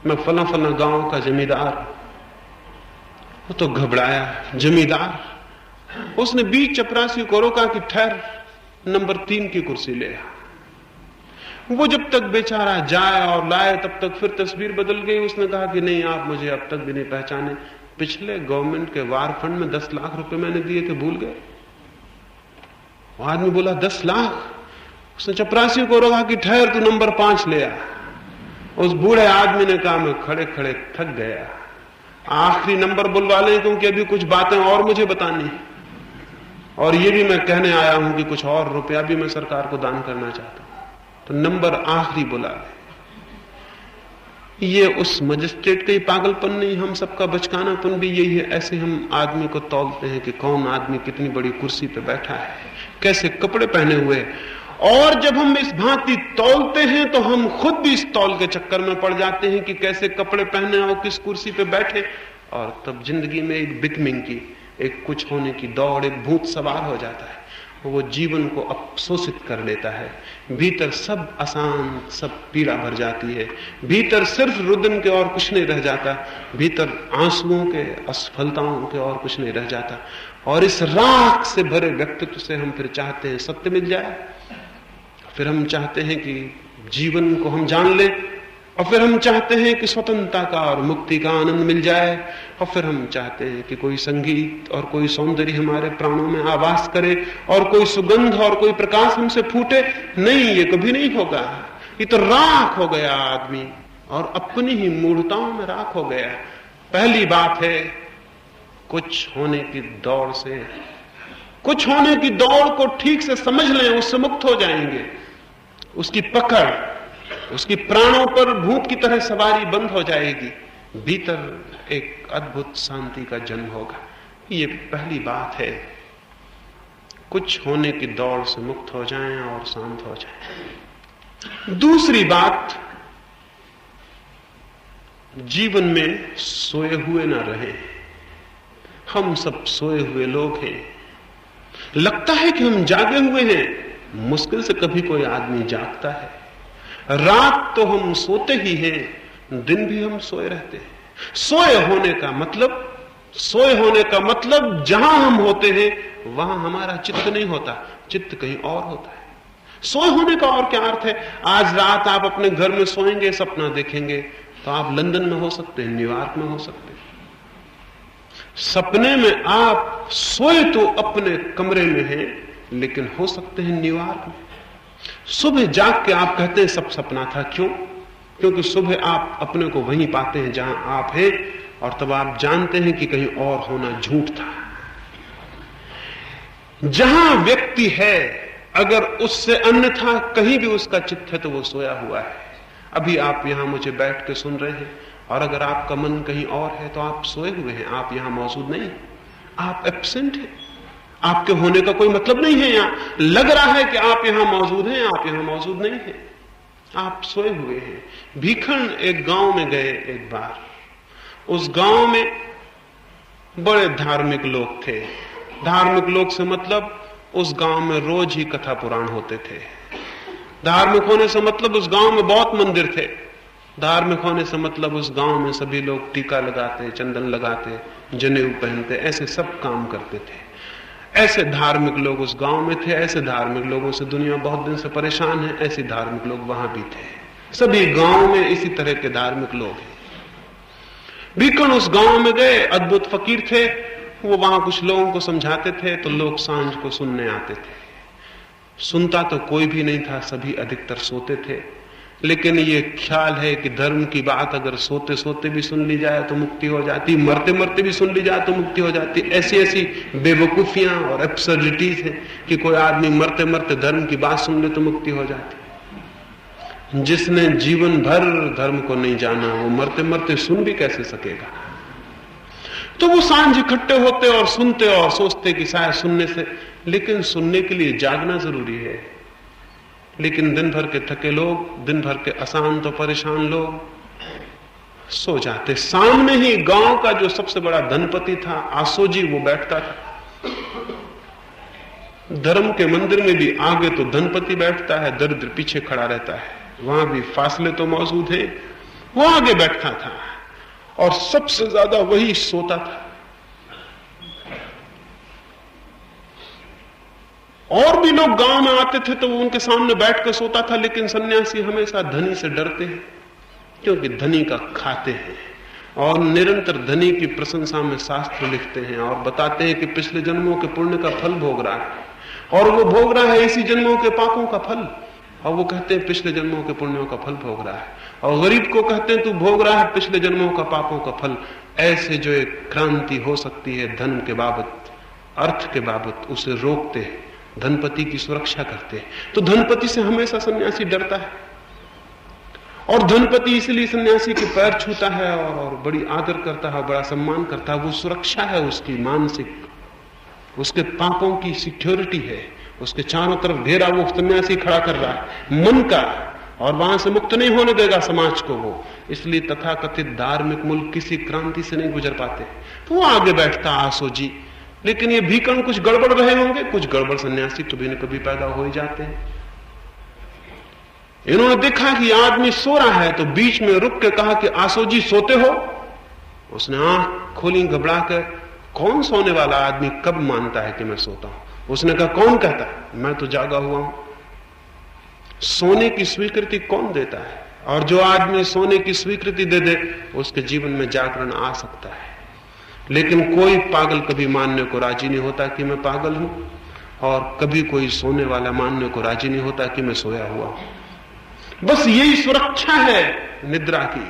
मैं फला फला गांव का जमींदार। वो तो घबराया, जमींदार। उसने बीच चपरासी को रोका कि ठहर, नंबर 3 की कुर्सी ले आ। वो जब तक बेचारा जाए और लाए तब तक फिर तस्वीर बदल गई। उसने कहा कि नहीं, आप मुझे अब तक भी नहीं पहचाने। पिछले गवर्नमेंट के वार फंड में 10 लाख रुपए मैंने दिए थे, भूल गए? वो आदमी बोला 10 लाख? उसने चपरासी को रोका कि ठहर, तू नंबर 5 ले आ। उस बूढ़े आदमी ने कहा मैं खड़े खड़े थक गया, आखिरी नंबर बुलवा लें क्योंकि अभी कुछ बातें और मुझे बतानी, और ये भी मैं कहने आया हूं कि कुछ और रुपया भी मैं सरकार को दान करना चाहता हूं, तो नंबर आखिरी बुला ले। ये उस मजिस्ट्रेट का ही पागलपन नहीं, हम सबका बचकानापन भी यही है। ऐसे हम आदमी को तौलते हैं कि कौन आदमी कितनी बड़ी कुर्सी पे बैठा है, कैसे कपड़े पहने हुए। और जब हम इस भांति तौलते हैं तो हम खुद भी इस तौल के चक्कर में पड़ जाते हैं कि कैसे कपड़े पहने और किस कुर्सी पे बैठे। और तब जिंदगी में एक बिकमिंग की, एक कुछ होने की दौड़, एक भूत सवार हो जाता है। वो जीवन को अपशोषित कर लेता है। भीतर सब अशांत, सब पीड़ा भर जाती है। भीतर सिर्फ रुदन के और कुछ नहीं रह जाता, भीतर आंसुओं के, असफलताओं के और कुछ नहीं रह जाता। और इस राख से भरे व्यक्तित्व से हम फिर चाहते हैं सत्य मिल जाए, फिर हम चाहते हैं कि जीवन को हम जान लें, और फिर हम चाहते हैं कि स्वतंत्रता का और मुक्ति का आनंद मिल जाए, और फिर हम चाहते हैं कि कोई संगीत और कोई सौंदर्य हमारे प्राणों में आवास करे और कोई सुगंध और कोई प्रकाश हमसे फूटे। नहीं, ये कभी नहीं होगा। ये तो राख हो गया आदमी और अपनी ही मूढ़ताओं में राख हो गया। पहली बात है, कुछ होने की दौड़ से, कुछ होने की दौड़ को ठीक से समझ लें, उससे मुक्त हो जाएंगे। उसकी पकड़, उसकी प्राणों पर भूत की तरह सवारी बंद हो जाएगी। भीतर एक अद्भुत शांति का जन्म होगा। ये पहली बात है, कुछ होने की दौड़ से मुक्त हो जाएं और शांत हो जाएं। दूसरी बात, जीवन में सोए हुए ना रहे। हम सब सोए हुए लोग हैं। लगता है कि हम जागे हुए हैं, मुश्किल से कभी कोई आदमी जागता है। रात तो हम सोते ही हैं, दिन भी हम सोए रहते हैं। सोए होने का मतलब जहां हम होते हैं वहां हमारा चित्त नहीं होता, चित्त कहीं और होता है। सोए होने का और क्या अर्थ है? आज रात आप अपने घर में सोएंगे, सपना देखेंगे, तो आप लंदन में हो सकते हैं, न्यूयॉर्क में हो सकते हैं। सपने में आप सोए तो अपने कमरे में हैं, लेकिन हो सकते हैं न्यूयॉर्क में। सुबह जाग के आप कहते हैं सब सपना था। क्यों? क्योंकि सुबह आप अपने को वहीं पाते हैं जहां आप हैं, और तब आप जानते हैं कि कहीं और होना झूठ था। जहां व्यक्ति है, अगर उससे अन्यथा कहीं भी उसका चित्त है तो वो सोया हुआ है। अभी आप यहां मुझे बैठ के सुन रहे हैं, और अगर आपका मन कहीं और है तो आप सोए हुए हैं, आप यहां मौजूद नहीं, आप एब्सेंट हैं। आपके होने का कोई मतलब नहीं है। यहां लग रहा है कि आप यहां मौजूद हैं, आप यहां मौजूद नहीं हैं, आप सोए हुए हैं। भीखण एक गांव में गए एक बार। उस गांव में बड़े धार्मिक लोग थे। धार्मिक लोग से मतलब उस गांव में रोज ही कथा पुराण होते थे। धार्मिक होने से मतलब उस गांव में बहुत मंदिर थे। धार्मिक होने से मतलब उस गांव में सभी लोग टीका लगाते, चंदन लगाते, जनेऊ पहनते, ऐसे सब काम करते थे। ऐसे धार्मिक लोग उस गांव में थे। ऐसे धार्मिक लोगों से दुनिया बहुत दिन से परेशान है। ऐसे धार्मिक लोग वहां भी थे। सभी गांव में इसी तरह के धार्मिक लोग हैं। भीखण उस गांव में गए, अद्भुत फकीर थे। वो वहां कुछ लोगों को समझाते थे, तो लोग सांझ को सुनने आते थे। सुनता तो कोई भी नहीं था, सभी अधिकतर सोते थे। लेकिन ये ख्याल है कि धर्म की बात अगर सोते सोते भी सुन ली जाए तो मुक्ति हो जाती, मरते मरते भी सुन ली जाए तो मुक्ति हो जाती। ऐसी ऐसी बेवकूफियां और एब्सर्डिटीज हैं कि कोई आदमी मरते मरते धर्म की बात सुन ले तो मुक्ति हो जाती। जिसने जीवन भर धर्म को नहीं जाना, वो मरते मरते सुन भी कैसे सकेगा? तो वो सांझ इकट्ठे होते और सुनते और सोचते कि शायद सुनने से, लेकिन सुनने के लिए जागना जरूरी है। लेकिन दिन भर के थके लोग, दिन भर के अशांत और परेशान लोग सो जाते। सामने ही गांव का जो सबसे बड़ा धनपति था, आसोजी, वो बैठता था। धर्म के मंदिर में भी आगे तो धनपति बैठता है, दरिद्र पीछे खड़ा रहता है। वहां भी फासले तो मौजूद है। वो आगे बैठता था और सबसे ज्यादा वही सोता था। और भी लोग गांव में आते थे तो वो उनके सामने बैठ कर सोता था। लेकिन सन्यासी हमेशा धनी से डरते हैं, क्योंकि धनी का खाते हैं और निरंतर धनी की प्रशंसा में शास्त्र लिखते हैं और बताते हैं कि पिछले जन्मों के पुण्य का फल भोग रहा है, और वो भोग रहा है इसी जन्मों के पापों का फल। और वो कहते हैं पिछले जन्मों के पुण्यों का फल भोग रहा है, और गरीब को कहते हैं तू भोग रहा है पिछले जन्मों का पापों का फल। ऐसे जो एक क्रांति हो सकती है धन के बाबत, अर्थ के बाबत, उसे रोकते हैं, धनपति की सुरक्षा करते हैं। तो धनपति से हमेशा सन्यासी डरता है, और धनपति इसलिए सन्यासी के पैर छूता है और बड़ी आदर करता है, बड़ा सम्मान करता है। वो सुरक्षा है उसकी मानसिक, उसके पापों की सिक्योरिटी है। उसके चारों तरफ घेरा वो सन्यासी खड़ा कर रहा है मन का, और वहां से मुक्त नहीं होने देगा समाज को वो। इसलिए तथाकथित धार्मिक मुल्क किसी क्रांति से नहीं गुजर पाते। तो वो आगे बैठता आसो जी। लेकिन ये भीखण कुछ गड़बड़ रहे होंगे, कुछ गड़बड़ सन्यासी कभी न कभी पैदा हो ही जाते हैं। इन्होंने देखा कि आदमी सो रहा है, तो बीच में रुक के कहा कि आसो जी सोते हो? उसने आंख खोली घबरा कर। कौन सोने वाला आदमी कब मानता है कि मैं सोता हूं? उसने कहा कौन कहता है? मैं तो जागा हुआ हूं। सोने की स्वीकृति कौन देता है? और जो आदमी सोने की स्वीकृति दे दे उसके जीवन में जागरण आ सकता है। लेकिन कोई पागल कभी मानने को राजी नहीं होता कि मैं पागल हूं, और कभी कोई सोने वाला मानने को राजी नहीं होता कि मैं सोया हुआ हूं। बस यही सुरक्षा है निद्रा की,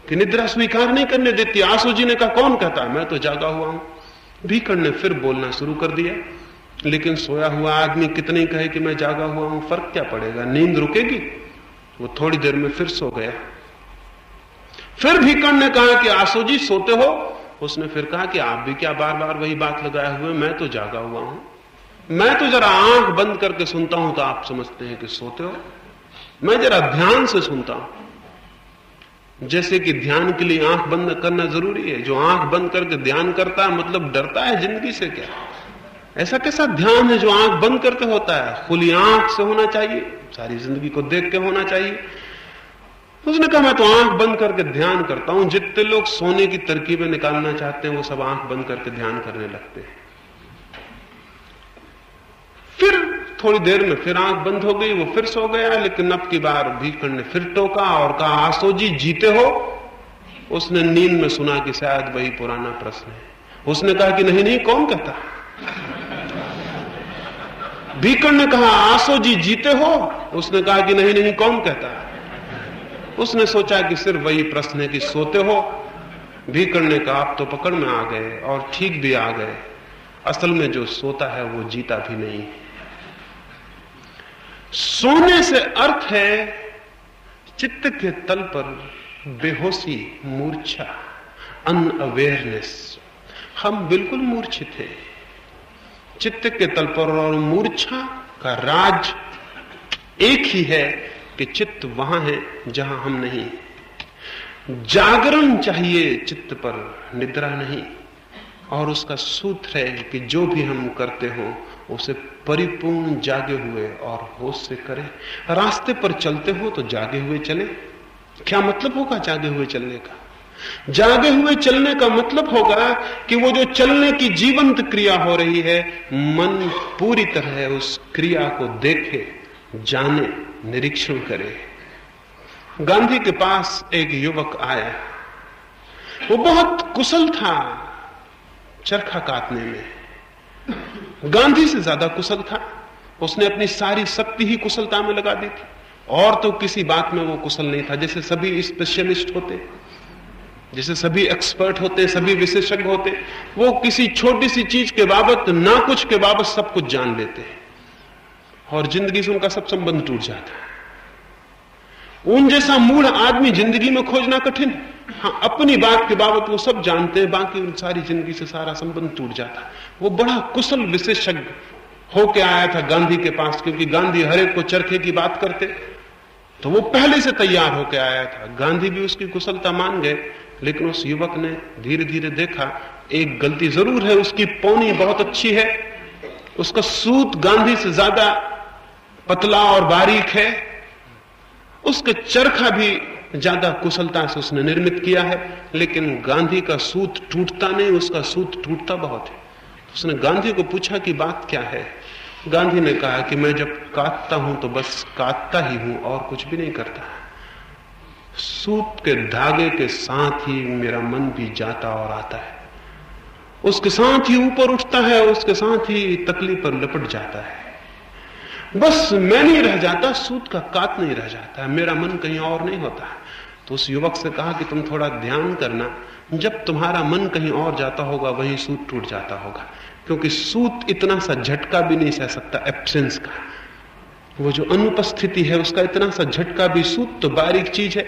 कि निद्रा स्वीकार नहीं करने देती। आसू जी ने कहा, कौन कहता मैं तो जागा हुआ हूं। भीकड़ ने फिर बोलना शुरू कर दिया, लेकिन सोया हुआ आदमी कितने कहे कि मैं जागा हुआ हूं, फर्क क्या पड़ेगा, नींद रुकेगी। वो थोड़ी देर में फिर सो गया। फिर भीकड़ ने कहा कि आसू जी सोते हो? उसने फिर कहा कि आप भी क्या बार बार वही बात लगाए हुए, मैं तो जागा हुआ हूं। मैं तो जरा आंख बंद करके सुनता हूं तो आप समझते हैं कि सोते हो। मैं जरा ध्यान से सुनता हूं। जैसे कि ध्यान के लिए आंख बंद करना जरूरी है। जो आंख बंद करके ध्यान करता है मतलब डरता है जिंदगी से क्या? ऐसा कैसा ध्यान है जो आंख बंद करके होता है? खुली आंख से होना चाहिए, सारी जिंदगी को देख के होना चाहिए। उसने कहा, मैं तो आंख बंद करके ध्यान करता हूं। जितने लोग सोने की तरकीबें निकालना चाहते हैं वो सब आंख बंद करके ध्यान करने लगते हैं। फिर थोड़ी देर में फिर आंख बंद हो गई, वो फिर सो गया। लेकिन अब की बार भीकड़ ने फिर टोका और कहा, आसो जी जीते हो? उसने नींद में सुना कि शायद वही पुराना प्रश्न है। उसने कहा कि नहीं नहीं, कौन कहता? भीकड़ ने कहा, आसो जी जीते हो? उसने कहा कि नहीं नहीं, कौन कहता? उसने सोचा कि सिर्फ वही प्रश्न है कि सोते हो। भीकड़ ने कहा, आप तो पकड़ में आ गए और ठीक भी आ गए। असल में जो सोता है वो जीता भी नहीं। सोने से अर्थ है चित्त के तल पर बेहोशी, मूर्छा, अनअवेयरनेस। हम बिल्कुल मूर्छित हैं चित्त के तल पर, और मूर्छा का राज एक ही है कि चित्त वहां है जहां हम नहीं। जागरण चाहिए चित्त पर, निद्रा नहीं। और उसका सूत्र है कि जो भी हम करते हो उसे परिपूर्ण जागे हुए और होश से करें। रास्ते पर चलते हो तो जागे हुए चले। क्या मतलब होगा जागे हुए चलने का? जागे हुए चलने का मतलब होगा कि वो जो चलने की जीवंत क्रिया हो रही है, मन पूरी तरह उस क्रिया को देखे, जाने, निरीक्षण करे। गांधी के पास एक युवक आया। वो बहुत कुशल था चरखा काटने में, गांधी से ज्यादा कुशल था। उसने अपनी सारी शक्ति ही कुशलता में लगा दी थी, और तो किसी बात में वो कुशल नहीं था। जैसे सभी स्पेशलिस्ट होते, जैसे सभी एक्सपर्ट होते, सभी विशेषज्ञ होते, वो किसी छोटी सी चीज के बाबत, ना कुछ के बाबत सब कुछ जान लेते हैं, और जिंदगी से उनका सब संबंध टूट जाता है। उन जैसा मूढ़ आदमी जिंदगी में खोजना कठिन। हाँ, अपनी बात के बाबत वो सब जानते हैं, बाकी उन सारी जिंदगी से सारा संबंध टूट जाता है। वो बड़ा कुशल विशेषज्ञ होके आया था गांधी के पास, क्योंकि गांधी हर एक को चरखे की बात करते, तो वो पहले से तैयार होके आया था। गांधी भी उसकी कुशलता मान गए, लेकिन उस युवक ने धीरे धीरे देखा एक गलती जरूर है। उसकी पौनी बहुत अच्छी है, उसका सूत गांधी से ज्यादा पतला और बारीक है, उसका चरखा भी ज्यादा कुशलता से उसने निर्मित किया है, लेकिन गांधी का सूत टूटता नहीं, उसका सूत टूटता बहुत है। उसने गांधी को पूछा कि बात क्या है। गांधी ने कहा कि मैं जब काटता हूं तो बस काटता ही हूं और कुछ भी नहीं करता। सूत के धागे के साथ ही मेरा मन भी जाता और आता है, उसके साथ ही ऊपर उठता है, उसके साथ ही तकलीफ पर लपट जाता है। बस मैं नहीं रह जाता, सूत का काट नहीं रह जाता, मेरा मन कहीं और नहीं होता। तो उस युवक से कहा कि तुम थोड़ा ध्यान करना, जब तुम्हारा मन कहीं और जाता होगा वहीं सूत टूट जाता होगा, क्योंकि सूत इतना सा झटका भी नहीं सह सकता एब्सेंस का। वो जो अनुपस्थिति है उसका इतना सा झटका भी, सूत तो बारीक चीज है,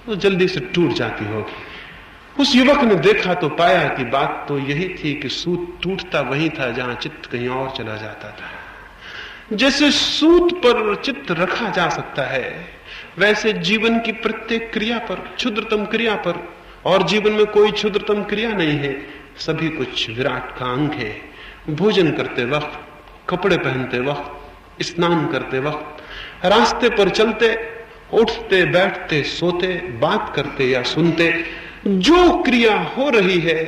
तो जल्दी से टूट जाती होगी। उस युवक ने देखा तो पाया कि बात तो यही थी कि सूत टूटता वहीं था जहां चित्त कहीं और चला जाता था। जैसे सूत पर चित्त रखा जा सकता है, वैसे जीवन की प्रत्येक क्रिया पर, क्षुद्रतम क्रिया पर, और जीवन में कोई क्षुद्रतम क्रिया नहीं है, सभी कुछ विराट का अंग है। भोजन करते वक्त, कपड़े पहनते वक्त, स्नान करते वक्त, रास्ते पर चलते, उठते बैठते, सोते, बात करते या सुनते, जो क्रिया हो रही है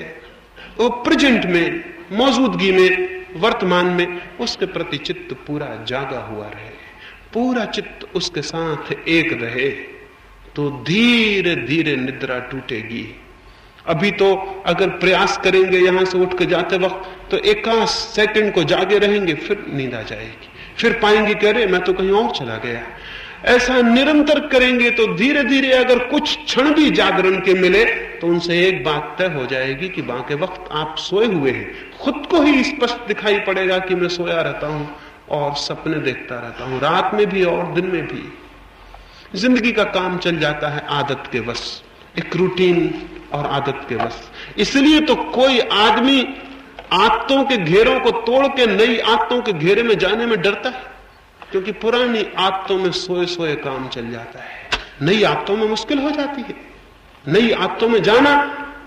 वो प्रेजेंट में, मौजूदगी में, वर्तमान में, उसके प्रति चित्त पूरा जागा हुआ रहे, पूरा चित्त उसके साथ एक रहे। तो धीरे धीरे निद्रा टूटेगी। अभी तो अगर प्रयास करेंगे यहां से उठ के जाते वक्त तो 1 सेकंड को जागे रहेंगे, फिर नींद आ जाएगी, फिर पाएंगे कि अरे मैं तो कहीं और चला गया। ऐसा निरंतर करेंगे तो धीरे धीरे अगर कुछ क्षण भी जागरण के मिले तो उनसे एक बात तय हो जाएगी कि बाकी वक्त आप सोए हुए हैं। खुद को ही स्पष्ट दिखाई पड़ेगा कि मैं सोया रहता हूं और सपने देखता रहता हूं, रात में भी और दिन में भी। जिंदगी का काम चल जाता है आदत के वश, एक रूटीन और आदत के वश। इसलिए तो कोई आदमी आदतों के घेरों को तोड़ के नई आदतों के घेरे में जाने में डरता है, क्योंकि पुरानी आदतों में सोए सोए काम चल जाता है। नई आदतों में मुश्किल हो जाती है। नई आदतों में जाना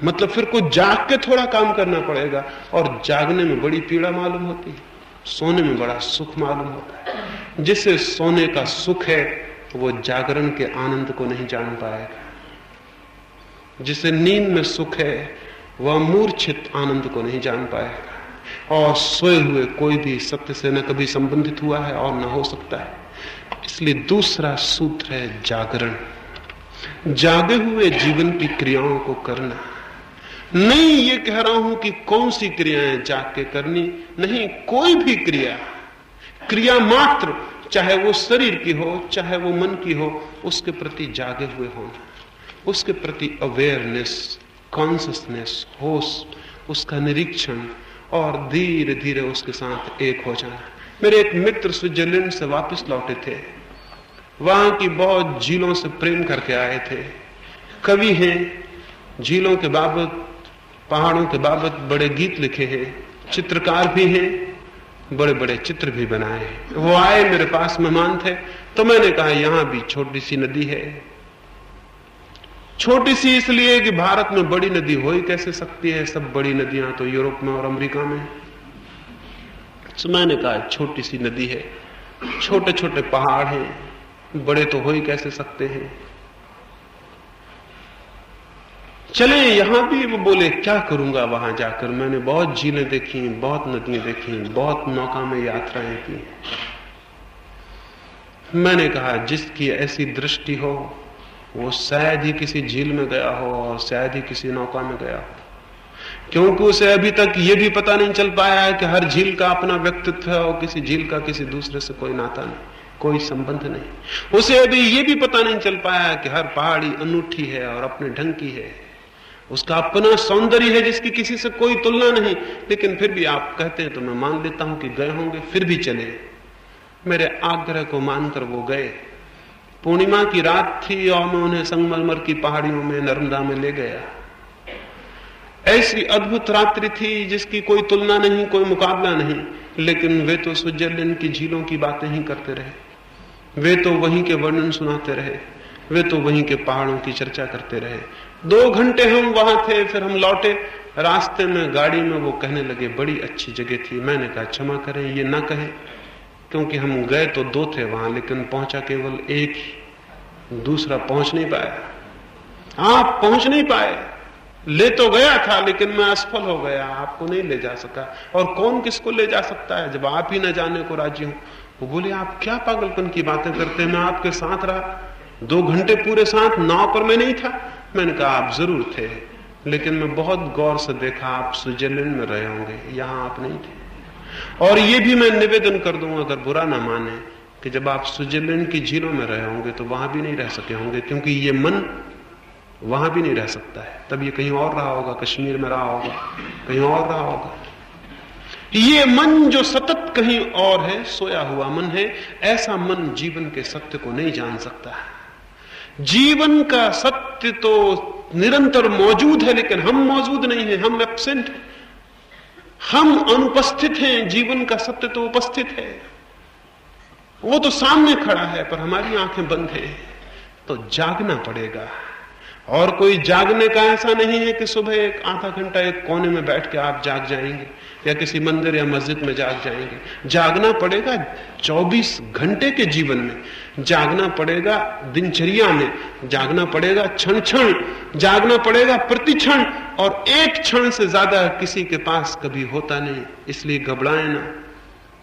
मतलब फिर कुछ जाग के थोड़ा काम करना पड़ेगा, और जागने में बड़ी पीड़ा मालूम होती है, सोने में बड़ा सुख मालूम होता है। जिसे सोने का सुख है वो जागरण के आनंद को नहीं जान पाएगा। जिसे नींद में सुख है वह मूर्छित आनंद को नहीं जान पाएगा। और सोए हुए कोई भी सत्य से न कभी संबंधित हुआ है और न हो सकता है। इसलिए दूसरा सूत्र है जागरण। जागे हुए जीवन की क्रियाओं को करना। नहीं ये कह रहा हूं कि कौन सी क्रियाएं जाग के करनी, नहीं, कोई भी क्रिया मात्र, चाहे वो शरीर की हो चाहे वो मन की हो, उसके प्रति जागे हुए होना, उसके प्रति अवेयरनेस, कॉन्शियसनेस, होश, उसका निरीक्षण, और धीरे धीरे उसके साथ एक हो जाना। मेरे एक मित्र स्विट्जरलैंड से वापस लौटे थे, वहां की बहुत झीलों से प्रेम करके आए थे। कवि हैं, झीलों के बाबत, पहाड़ों के बाबत बड़े गीत लिखे हैं, चित्रकार भी हैं, बड़े बड़े चित्र भी बनाए हैं। वो आए, मेरे पास मेहमान थे, तो मैंने कहा यहां भी छोटी सी नदी है। छोटी सी इसलिए कि भारत में बड़ी नदी हो ही कैसे सकती है, सब बड़ी नदियां तो यूरोप में और अमेरिका में। तो मैंने कहा छोटी सी नदी है, छोटे छोटे पहाड़ हैं, बड़े तो हो ही कैसे सकते हैं, चले यहां भी। वो बोले क्या करूंगा वहां जाकर, मैंने बहुत झीलें देखी, बहुत नदियां देखी, बहुत नौका में यात्राएं की। मैंने कहा जिसकी ऐसी दृष्टि हो वो शायद ही किसी झील में गया हो और शायद ही किसी नौका में गया हो, क्योंकि उसे अभी तक ये भी पता नहीं चल पाया है कि हर झील का अपना व्यक्तित्व है और किसी झील का किसी दूसरे से कोई नाता नहीं, कोई संबंध नहीं। उसे अभी ये भी पता नहीं चल पाया है कि हर पहाड़ी अनूठी है और अपने ढंग की है, उसका अपना सौंदर्य है जिसकी किसी से कोई तुलना नहीं। लेकिन फिर भी आप कहते हैं तो मैं मान लेता हूं कि गए होंगे, फिर भी चले। मेरे आग्रह को मानकर वो गए। पूर्णिमा की रात थी और मैं उन्हें संगमरमर की पहाड़ियों में, नर्मदा में ले गया। ऐसी अद्भुत रात्रि थी जिसकी कोई तुलना नहीं, कोई मुकाबला नहीं। लेकिन वे तो स्विट्जरलैंड की झीलों की बातें ही करते रहे, वे तो वहीं के वर्णन सुनाते रहे, वे तो वहीं के पहाड़ों की चर्चा करते रहे। 2 घंटे हम वहां थे, फिर हम लौटे। रास्ते में गाड़ी में वो कहने लगे बड़ी अच्छी जगह थी। मैंने कहा क्षमा करें, ये ना कहें, क्योंकि हम गए तो 2 थे वहां, लेकिन पहुंचा केवल एक ही, दूसरा पहुंच नहीं पाया। आप पहुंच नहीं पाए, ले तो गया था लेकिन मैं असफल हो गया, आपको नहीं ले जा सका। और कौन किसको ले जा सकता है जब आप ही न जाने को राजी हो। वो बोले आप क्या पागलपन की बातें करते हैं, मैं आपके साथ रहा 2 घंटे पूरे साथ, नाव पर मैं नहीं था। मैंने कहा आप जरूर थे, लेकिन मैं बहुत गौर से देखा आप स्विट्जरलैंड में रहे होंगे, यहां आप नहीं थे। और ये भी मैं निवेदन कर दूं, अगर बुरा ना माने, कि जब आप स्विट्जरलैंड की झीलों में रहे होंगे तो वहां भी नहीं रह सके होंगे, क्योंकि ये मन वहां भी नहीं रह सकता है। तब ये कहीं और रहा होगा, कश्मीर में रहा होगा, कहीं और रहा होगा। ये मन जो सतत कहीं और है, सोया हुआ मन है, ऐसा मन जीवन के सत्य को नहीं जान सकता। जीवन का सत्य तो निरंतर मौजूद है, लेकिन हम मौजूद नहीं है, हम एब्सेंट हैं, हम अनुपस्थित हैं। जीवन का सत्य तो उपस्थित है, वो तो सामने खड़ा है, पर हमारी आंखें बंद है। तो जागना पड़ेगा। और कोई जागने का ऐसा नहीं है कि सुबह एक आधा घंटा एक कोने में बैठ के आप जाग जाएंगे या किसी मंदिर या मस्जिद में जाग जाएंगे। जागना पड़ेगा 24 घंटे के जीवन में, जागना पड़ेगा दिनचर्या में, जागना पड़ेगा क्षण क्षण, जागना पड़ेगा प्रतिक्षण। और एक क्षण से ज्यादा किसी के पास कभी होता नहीं, इसलिए घबराएं ना,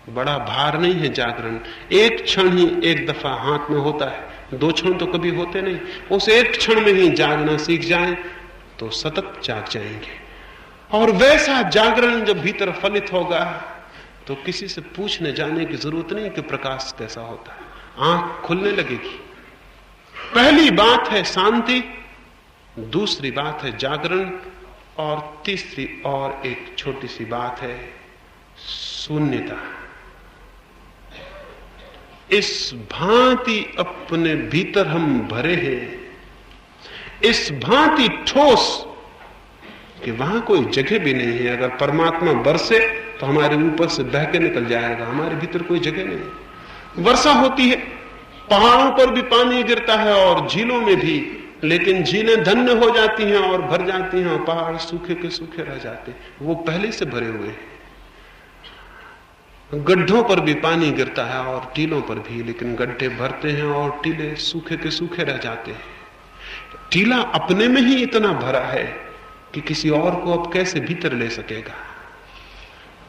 बड़ा भार नहीं है जागरण। एक क्षण ही एक दफा हाथ में होता है, 2 क्षण तो कभी होते नहीं। उस एक क्षण में ही जागना सीख जाएं तो सतत जाग जाएंगे। और वैसा जागरण जब भीतर फलित होगा तो किसी से पूछने जाने की जरूरत नहीं कि प्रकाश कैसा होता है, आंख खुलने लगेगी। पहली बात है शांति, दूसरी बात है जागरण, और तीसरी और एक छोटी सी बात है शून्यता। इस भांति अपने भीतर हम भरे हैं, इस भांति ठोस कि वहां कोई जगह भी नहीं है। अगर परमात्मा बरसे तो हमारे ऊपर से बह के निकल जाएगा, हमारे भीतर कोई जगह नहीं। वर्षा होती है, पहाड़ों पर भी पानी गिरता है और झीलों में भी, लेकिन झीलें धन्य हो जाती हैं और भर जाती हैं और पहाड़ सूखे के सूखे रह जाते हैं, वो पहले से भरे हुए हैं। गड्ढों पर भी पानी गिरता है और टीलों पर भी, लेकिन गड्ढे भरते हैं और टीले सूखे के सूखे रह जाते हैं। टीला अपने में ही इतना भरा है कि किसी और को अब कैसे भीतर ले सकेगा।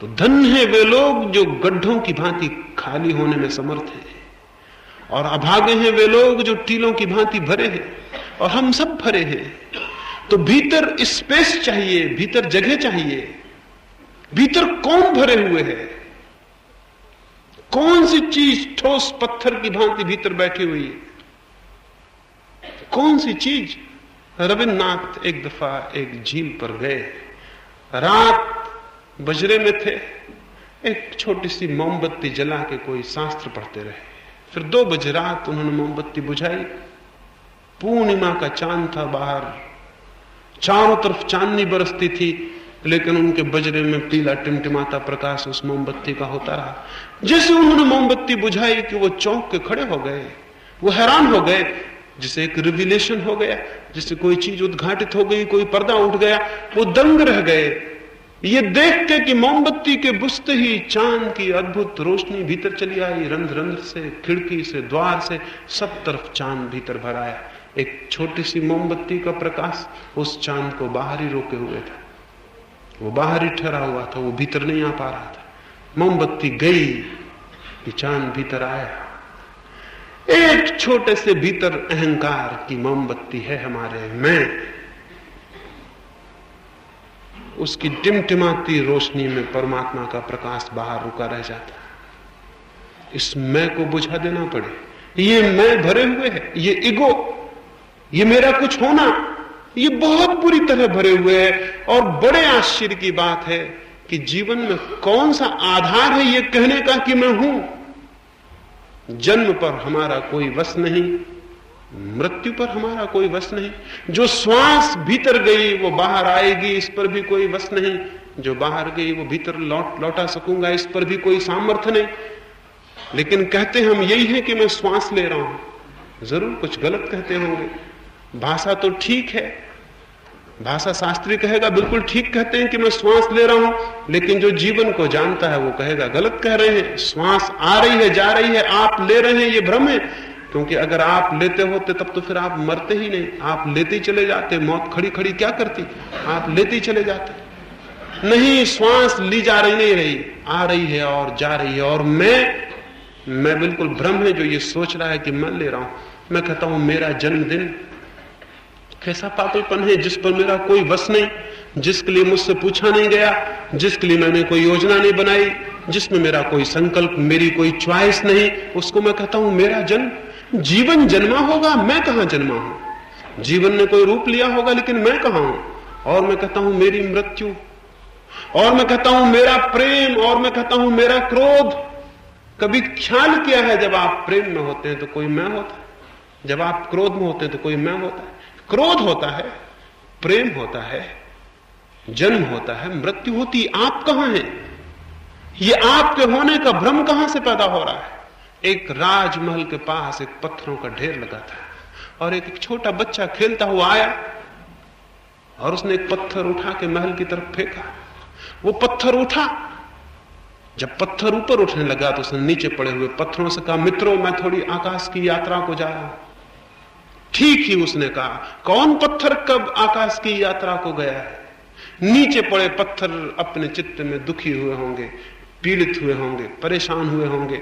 तो धन्य है वे लोग जो गड्ढों की भांति खाली होने में समर्थ हैं, और अभागे हैं वे लोग जो टीलों की भांति भरे हैं, और हम सब भरे हैं। तो भीतर स्पेस चाहिए, भीतर जगह चाहिए। भीतर कौन भरे हुए है? कौन सी चीज ठोस पत्थर की भांति भीतर बैठी हुई है? कौन सी चीज? रविन्द्रनाथ एक दफा एक झील पर गए, रात बजरे में थे, एक छोटी सी मोमबत्ती जला के कोई शास्त्र पढ़ते रहे। फिर 2 बजे रात उन्होंने मोमबत्ती बुझाई, पूर्णिमा का चांद था बाहर, चारों तरफ चांदनी बरसती थी, लेकिन उनके बजरे में पीला टिमटिमाता प्रकाश उस मोमबत्ती का होता रहा। जैसे उन्होंने मोमबत्ती बुझाई कि वो चौंक के खड़े हो गए, वो हैरान हो गए, जिसे एक रिविलेशन हो गया, जिससे कोई चीज उद्घाटित हो गई, कोई पर्दा उठ गया। वो दंग रह गए ये देख के कि मोमबत्ती के बुझते ही चांद की अद्भुत रोशनी भीतर चली आई, रंध्र रंध्र से, खिड़की से, द्वार से, सब तरफ चांद भीतर भर आया। एक छोटी सी मोमबत्ती का प्रकाश उस चांद को बाहर ही रोके हुए था, वो बाहर ही ठहरा हुआ था, वो भीतर नहीं आ पा रहा था। मोमबत्ती गई कि चांद भीतर आया। एक छोटे से भीतर अहंकार की मोमबत्ती है हमारे मैं, उसकी टिमटिमाती रोशनी में परमात्मा का प्रकाश बाहर रुका रह जाता। इस मैं को बुझा देना पड़े। ये मैं भरे हुए है, ये ईगो, ये मेरा कुछ होना, ये बहुत बुरी तरह भरे हुए है। और बड़े आश्चर्य की बात है कि जीवन में कौन सा आधार है ये कहने का कि मैं हूं। जन्म पर हमारा कोई वश नहीं, मृत्यु पर हमारा कोई वश नहीं। जो श्वास भीतर गई वो बाहर आएगी, इस पर भी कोई वश नहीं। जो बाहर गई वो भीतर लौटा सकूंगा, इस पर भी कोई सामर्थ्य नहीं। लेकिन कहते हम यही है कि मैं श्वास ले रहा हूं। जरूर कुछ गलत कहते होंगे। भाषा तो ठीक है, भाषा शास्त्री कहेगा बिल्कुल ठीक कहते हैं कि मैं श्वास ले रहा हूं, लेकिन जो जीवन को जानता है वो कहेगा गलत कह रहे हैं। श्वास आ रही है, जा रही है, आप ले रहे हैं, ये भ्रम है। क्योंकि अगर आप लेते होते तब तो फिर आप मरते ही नहीं, आप लेते ही चले जाते। मौत खड़ी खड़ी क्या करती, आप लेते ही चले जाते। नहीं, श्वास ली जा रही नहीं रही, आ रही है और जा रही है। और मैं बिल्कुल भ्रम है जो ये सोच रहा है कि मैं ले रहा हूं। मैं कहता हूं मेरा जन्मदिन कैसा पागलपन है जिस पर मेरा कोई वश नहीं, जिसके लिए मुझसे पूछा नहीं गया, जिसके लिए मैंने कोई योजना नहीं बनाई, जिसमें मेरा कोई संकल्प, मेरी कोई च्वाइस नहीं, उसको मैं कहता हूं मेरा जन्म। जीवन जन्मा होगा, मैं कहां जन्मा हूं। जीवन ने कोई रूप लिया होगा, लेकिन मैं कहां हूं। और मैं कहता हूं मेरी मृत्यु, और मैं कहता हूं मेरा प्रेम, और मैं कहता हूं मेरा क्रोध। कभी ख्याल किया है जब आप प्रेम में होते हैं तो कोई मैं होता है, जब आप क्रोध में होते हैं तो कोई मैं होता है। क्रोध होता है, प्रेम होता है, जन्म होता है, मृत्यु होती। आप कहां हैं? ये आपके होने का भ्रम कहां से पैदा हो रहा है? एक राजमहल के पास एक पत्थरों का ढेर लगा था और एक छोटा बच्चा खेलता हुआ आया और उसने एक पत्थर उठा के महल की तरफ फेंका। वो पत्थर उठा, जब पत्थर ऊपर उठने लगा तो उसने नीचे पड़े हुए पत्थरों से कहा, मित्रों मैं थोड़ी आकाश की यात्रा को जा रहा हूं। ठीक ही उसने कहा, कौन पत्थर कब आकाश की यात्रा को गया है? नीचे पड़े पत्थर अपने चित्त में दुखी हुए होंगे, पीड़ित हुए होंगे, परेशान हुए होंगे।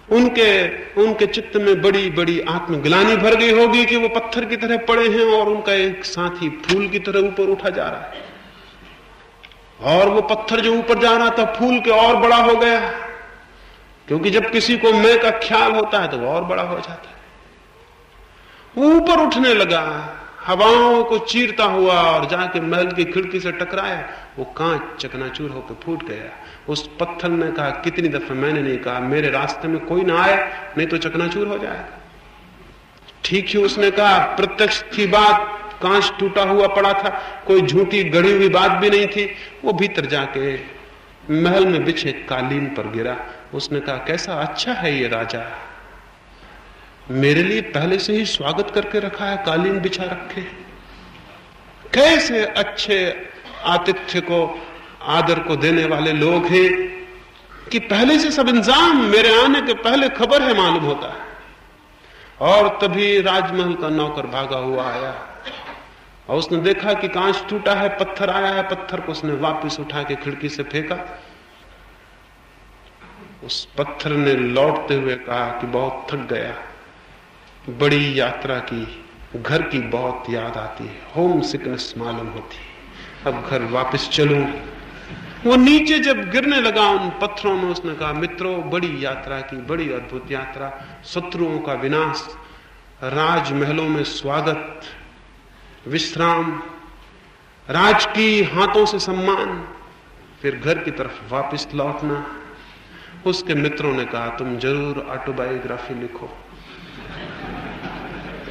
उनके चित्त में बड़ी बड़ी आत्मग्लानि भर गई होगी कि वो पत्थर की तरह पड़े हैं और उनका एक साथी फूल की तरह ऊपर उठा जा रहा है, और वो पत्थर जो ऊपर जा रहा था फूल के और बड़ा हो गया, क्योंकि जब किसी को मैं का ख्याल होता है तो वो और बड़ा हो जाता है। वो ऊपर उठने लगा, हवाओं को चीरता हुआ और जाके महल की खिड़की से टकराया। वो कांच चकनाचूर होकर फूट गया। उस पत्थर ने कहा, कितनी दफे मैंने नहीं कहा मेरे रास्ते में कोई ना आए, नहीं तो चकनाचूर हो जाएगा। ठीक ही उसने कहा, प्रत्यक्ष थी बात, कांच टूटा हुआ पड़ा था, कोई झूठी गढ़ी हुई बात भी नहीं थी। वो भीतर जाके महल में बिछे कालीन पर गिरा। उसने कहा, कैसा अच्छा है ये राजा, मेरे लिए पहले से ही स्वागत करके रखा है, कालीन बिछा रखे, कैसे अच्छे आतिथ्य को आदर को देने वाले लोग हैं कि पहले से सब इंतजाम, मेरे आने के पहले खबर है, मालूम होता है। और तभी राजमहल का नौकर भागा हुआ आया और उसने देखा कि कांच टूटा है, पत्थर आया है, पत्थर को उसने वापस उठा के खिड़की से फेंका। उस पत्थर ने लौटते हुए कहा कि बहुत थक गया, बड़ी यात्रा की, घर की बहुत याद आती है, होम सिकनेस मालूम होती, अब घर वापस चलूं। वो नीचे जब गिरने लगा उन पत्थरों में, उसने कहा, मित्रों, बड़ी यात्रा की, बड़ी अद्भुत यात्रा, शत्रुओं का विनाश, राजमहलों में स्वागत, विश्राम, राज की हाथों से सम्मान, फिर घर की तरफ वापस लौटना। उसके मित्रों ने कहा, तुम जरूर ऑटोबायोग्राफी लिखो,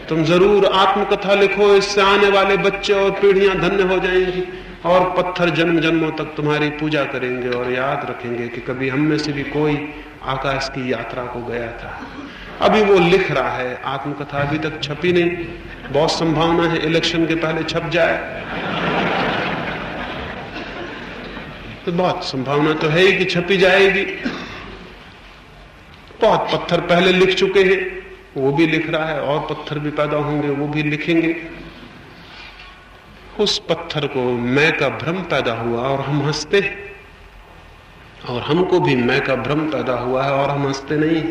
तुम जरूर आत्मकथा लिखो, इससे आने वाले बच्चे और पीढ़ियां धन्य हो जाएंगी और पत्थर जन्म जन्मों तक तुम्हारी पूजा करेंगे और याद रखेंगे कि कभी हम में से भी कोई आकाश की यात्रा को गया था। अभी वो लिख रहा है, आत्मकथा अभी तक छपी नहीं, बहुत संभावना है इलेक्शन के पहले छप जाए, तो बहुत संभावना तो है ही कि छपी जाएगी। बहुत पत्थर पहले लिख चुके हैं, वो भी लिख रहा है, और पत्थर भी पैदा होंगे, वो भी लिखेंगे। उस पत्थर को मैं का भ्रम पैदा हुआ और हम हंसते, और हमको भी मैं का भ्रम पैदा हुआ है और हम हंसते नहीं।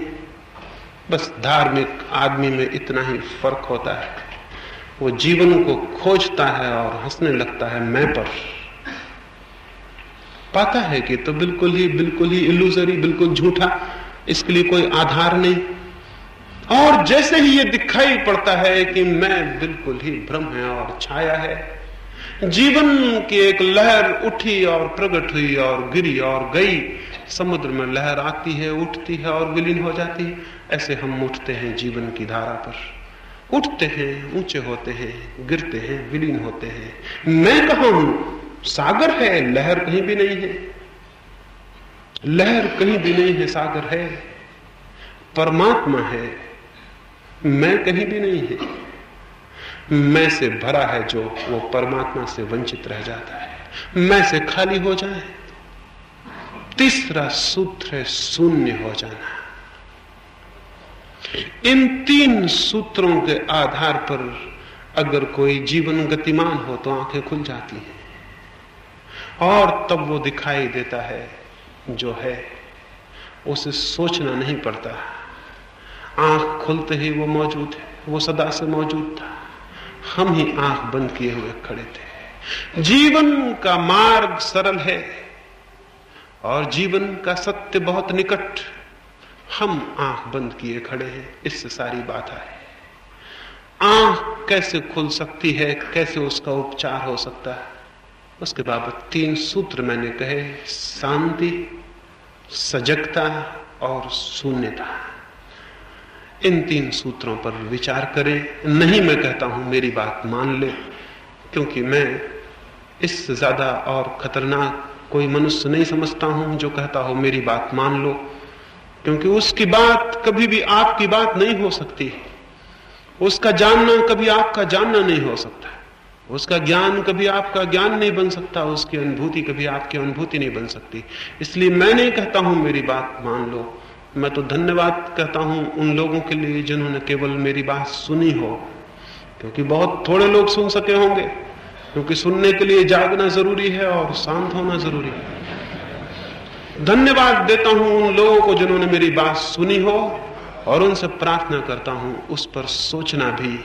बस धार्मिक आदमी में इतना ही फर्क होता है, वो जीवन को खोजता है और हंसने लगता है मैं पर। पाता है कि तो बिल्कुल ही इल्यूजरी, बिल्कुल झूठा, इसके लिए कोई आधार नहीं। और जैसे ही ये दिखाई पड़ता है कि मैं बिल्कुल ही भ्रम है और छाया है, जीवन की एक लहर उठी और प्रकट हुई और गिरी और गई। समुद्र में लहर आती है, उठती है और विलीन हो जाती है। ऐसे हम उठते हैं जीवन की धारा पर, उठते हैं, ऊंचे होते हैं, गिरते हैं, विलीन होते हैं। मैं कहां हूं? सागर है, लहर कहीं भी नहीं है, लहर कहीं भी नहीं है, सागर है, परमात्मा है, मैं कहीं भी नहीं है। मैं से भरा है जो, वो परमात्मा से वंचित रह जाता है। मैं से खाली हो जाए। तीसरा सूत्र है शून्य हो जाना। इन तीन सूत्रों के आधार पर अगर कोई जीवन गतिमान हो तो आंखें खुल जाती हैं और तब वो दिखाई देता है जो है, उसे सोचना नहीं पड़ता। आंख खुलते ही वो मौजूद है, वो सदा से मौजूद था, हम ही आंख बंद किए हुए खड़े थे। जीवन का मार्ग सरल है और जीवन का सत्य बहुत निकट, हम आंख बंद किए खड़े हैं। इससे सारी बात है। आंख कैसे खुल सकती है, कैसे उसका उपचार हो सकता है, उसके बाबत तीन सूत्र मैंने कहे, शांति, सजगता और शून्यता। इन तीन सूत्रों पर विचार करें। नहीं मैं कहता हूं मेरी बात मान ले, क्योंकि मैं इससे ज्यादा और खतरनाक कोई मनुष्य नहीं समझता हूं जो कहता हो मेरी बात मान लो, क्योंकि उसकी बात कभी भी आपकी बात नहीं हो सकती, उसका जानना कभी आपका जानना नहीं हो सकता, उसका ज्ञान कभी आपका ज्ञान नहीं बन सकता, उसकी अनुभूति कभी आपकी अनुभूति नहीं बन सकती। इसलिए मैं नहीं कहता हूं मेरी बात मान लो, मैं तो धन्यवाद कहता हूं उन लोगों के लिए जिन्होंने केवल मेरी बात सुनी हो, क्योंकि बहुत थोड़े लोग सुन सके होंगे, क्योंकि सुनने के लिए जागना जरूरी है और शांत होना जरूरी है। धन्यवाद देता हूं उन लोगों को जिन्होंने मेरी बात सुनी हो, और उनसे प्रार्थना करता हूं उस पर सोचना भी,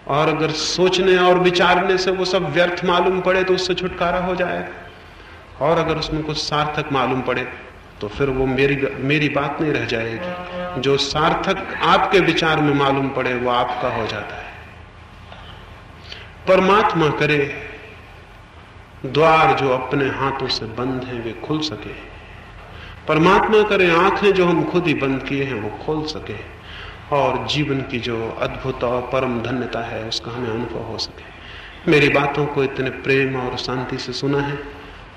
और अगर सोचने और विचारने से वो सब व्यर्थ मालूम पड़े तो उससे छुटकारा हो जाएगा, और अगर उसमें कुछ सार्थक मालूम पड़े तो फिर वो मेरी बात नहीं रह जाएगी। जो सार्थक आपके विचार में मालूम पड़े वो आपका हो जाता है। परमात्मा करे द्वार जो अपने हाथों से बंद हैं वे खुल सके। परमात्मा करे आंखें जो हम खुद ही बंद किए हैं वो खोल सके, और जीवन की जो अद्भुत और परम धन्यता है उसका हमें अनुभव हो सके। मेरी बातों को इतने प्रेम और शांति से सुना है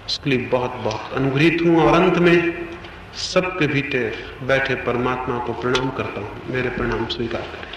उसके लिए बहुत बहुत अनुग्रहित हूं, और अंत में सबके भीतर बैठे परमात्मा को प्रणाम करता हूं। मेरे प्रणाम स्वीकार करें।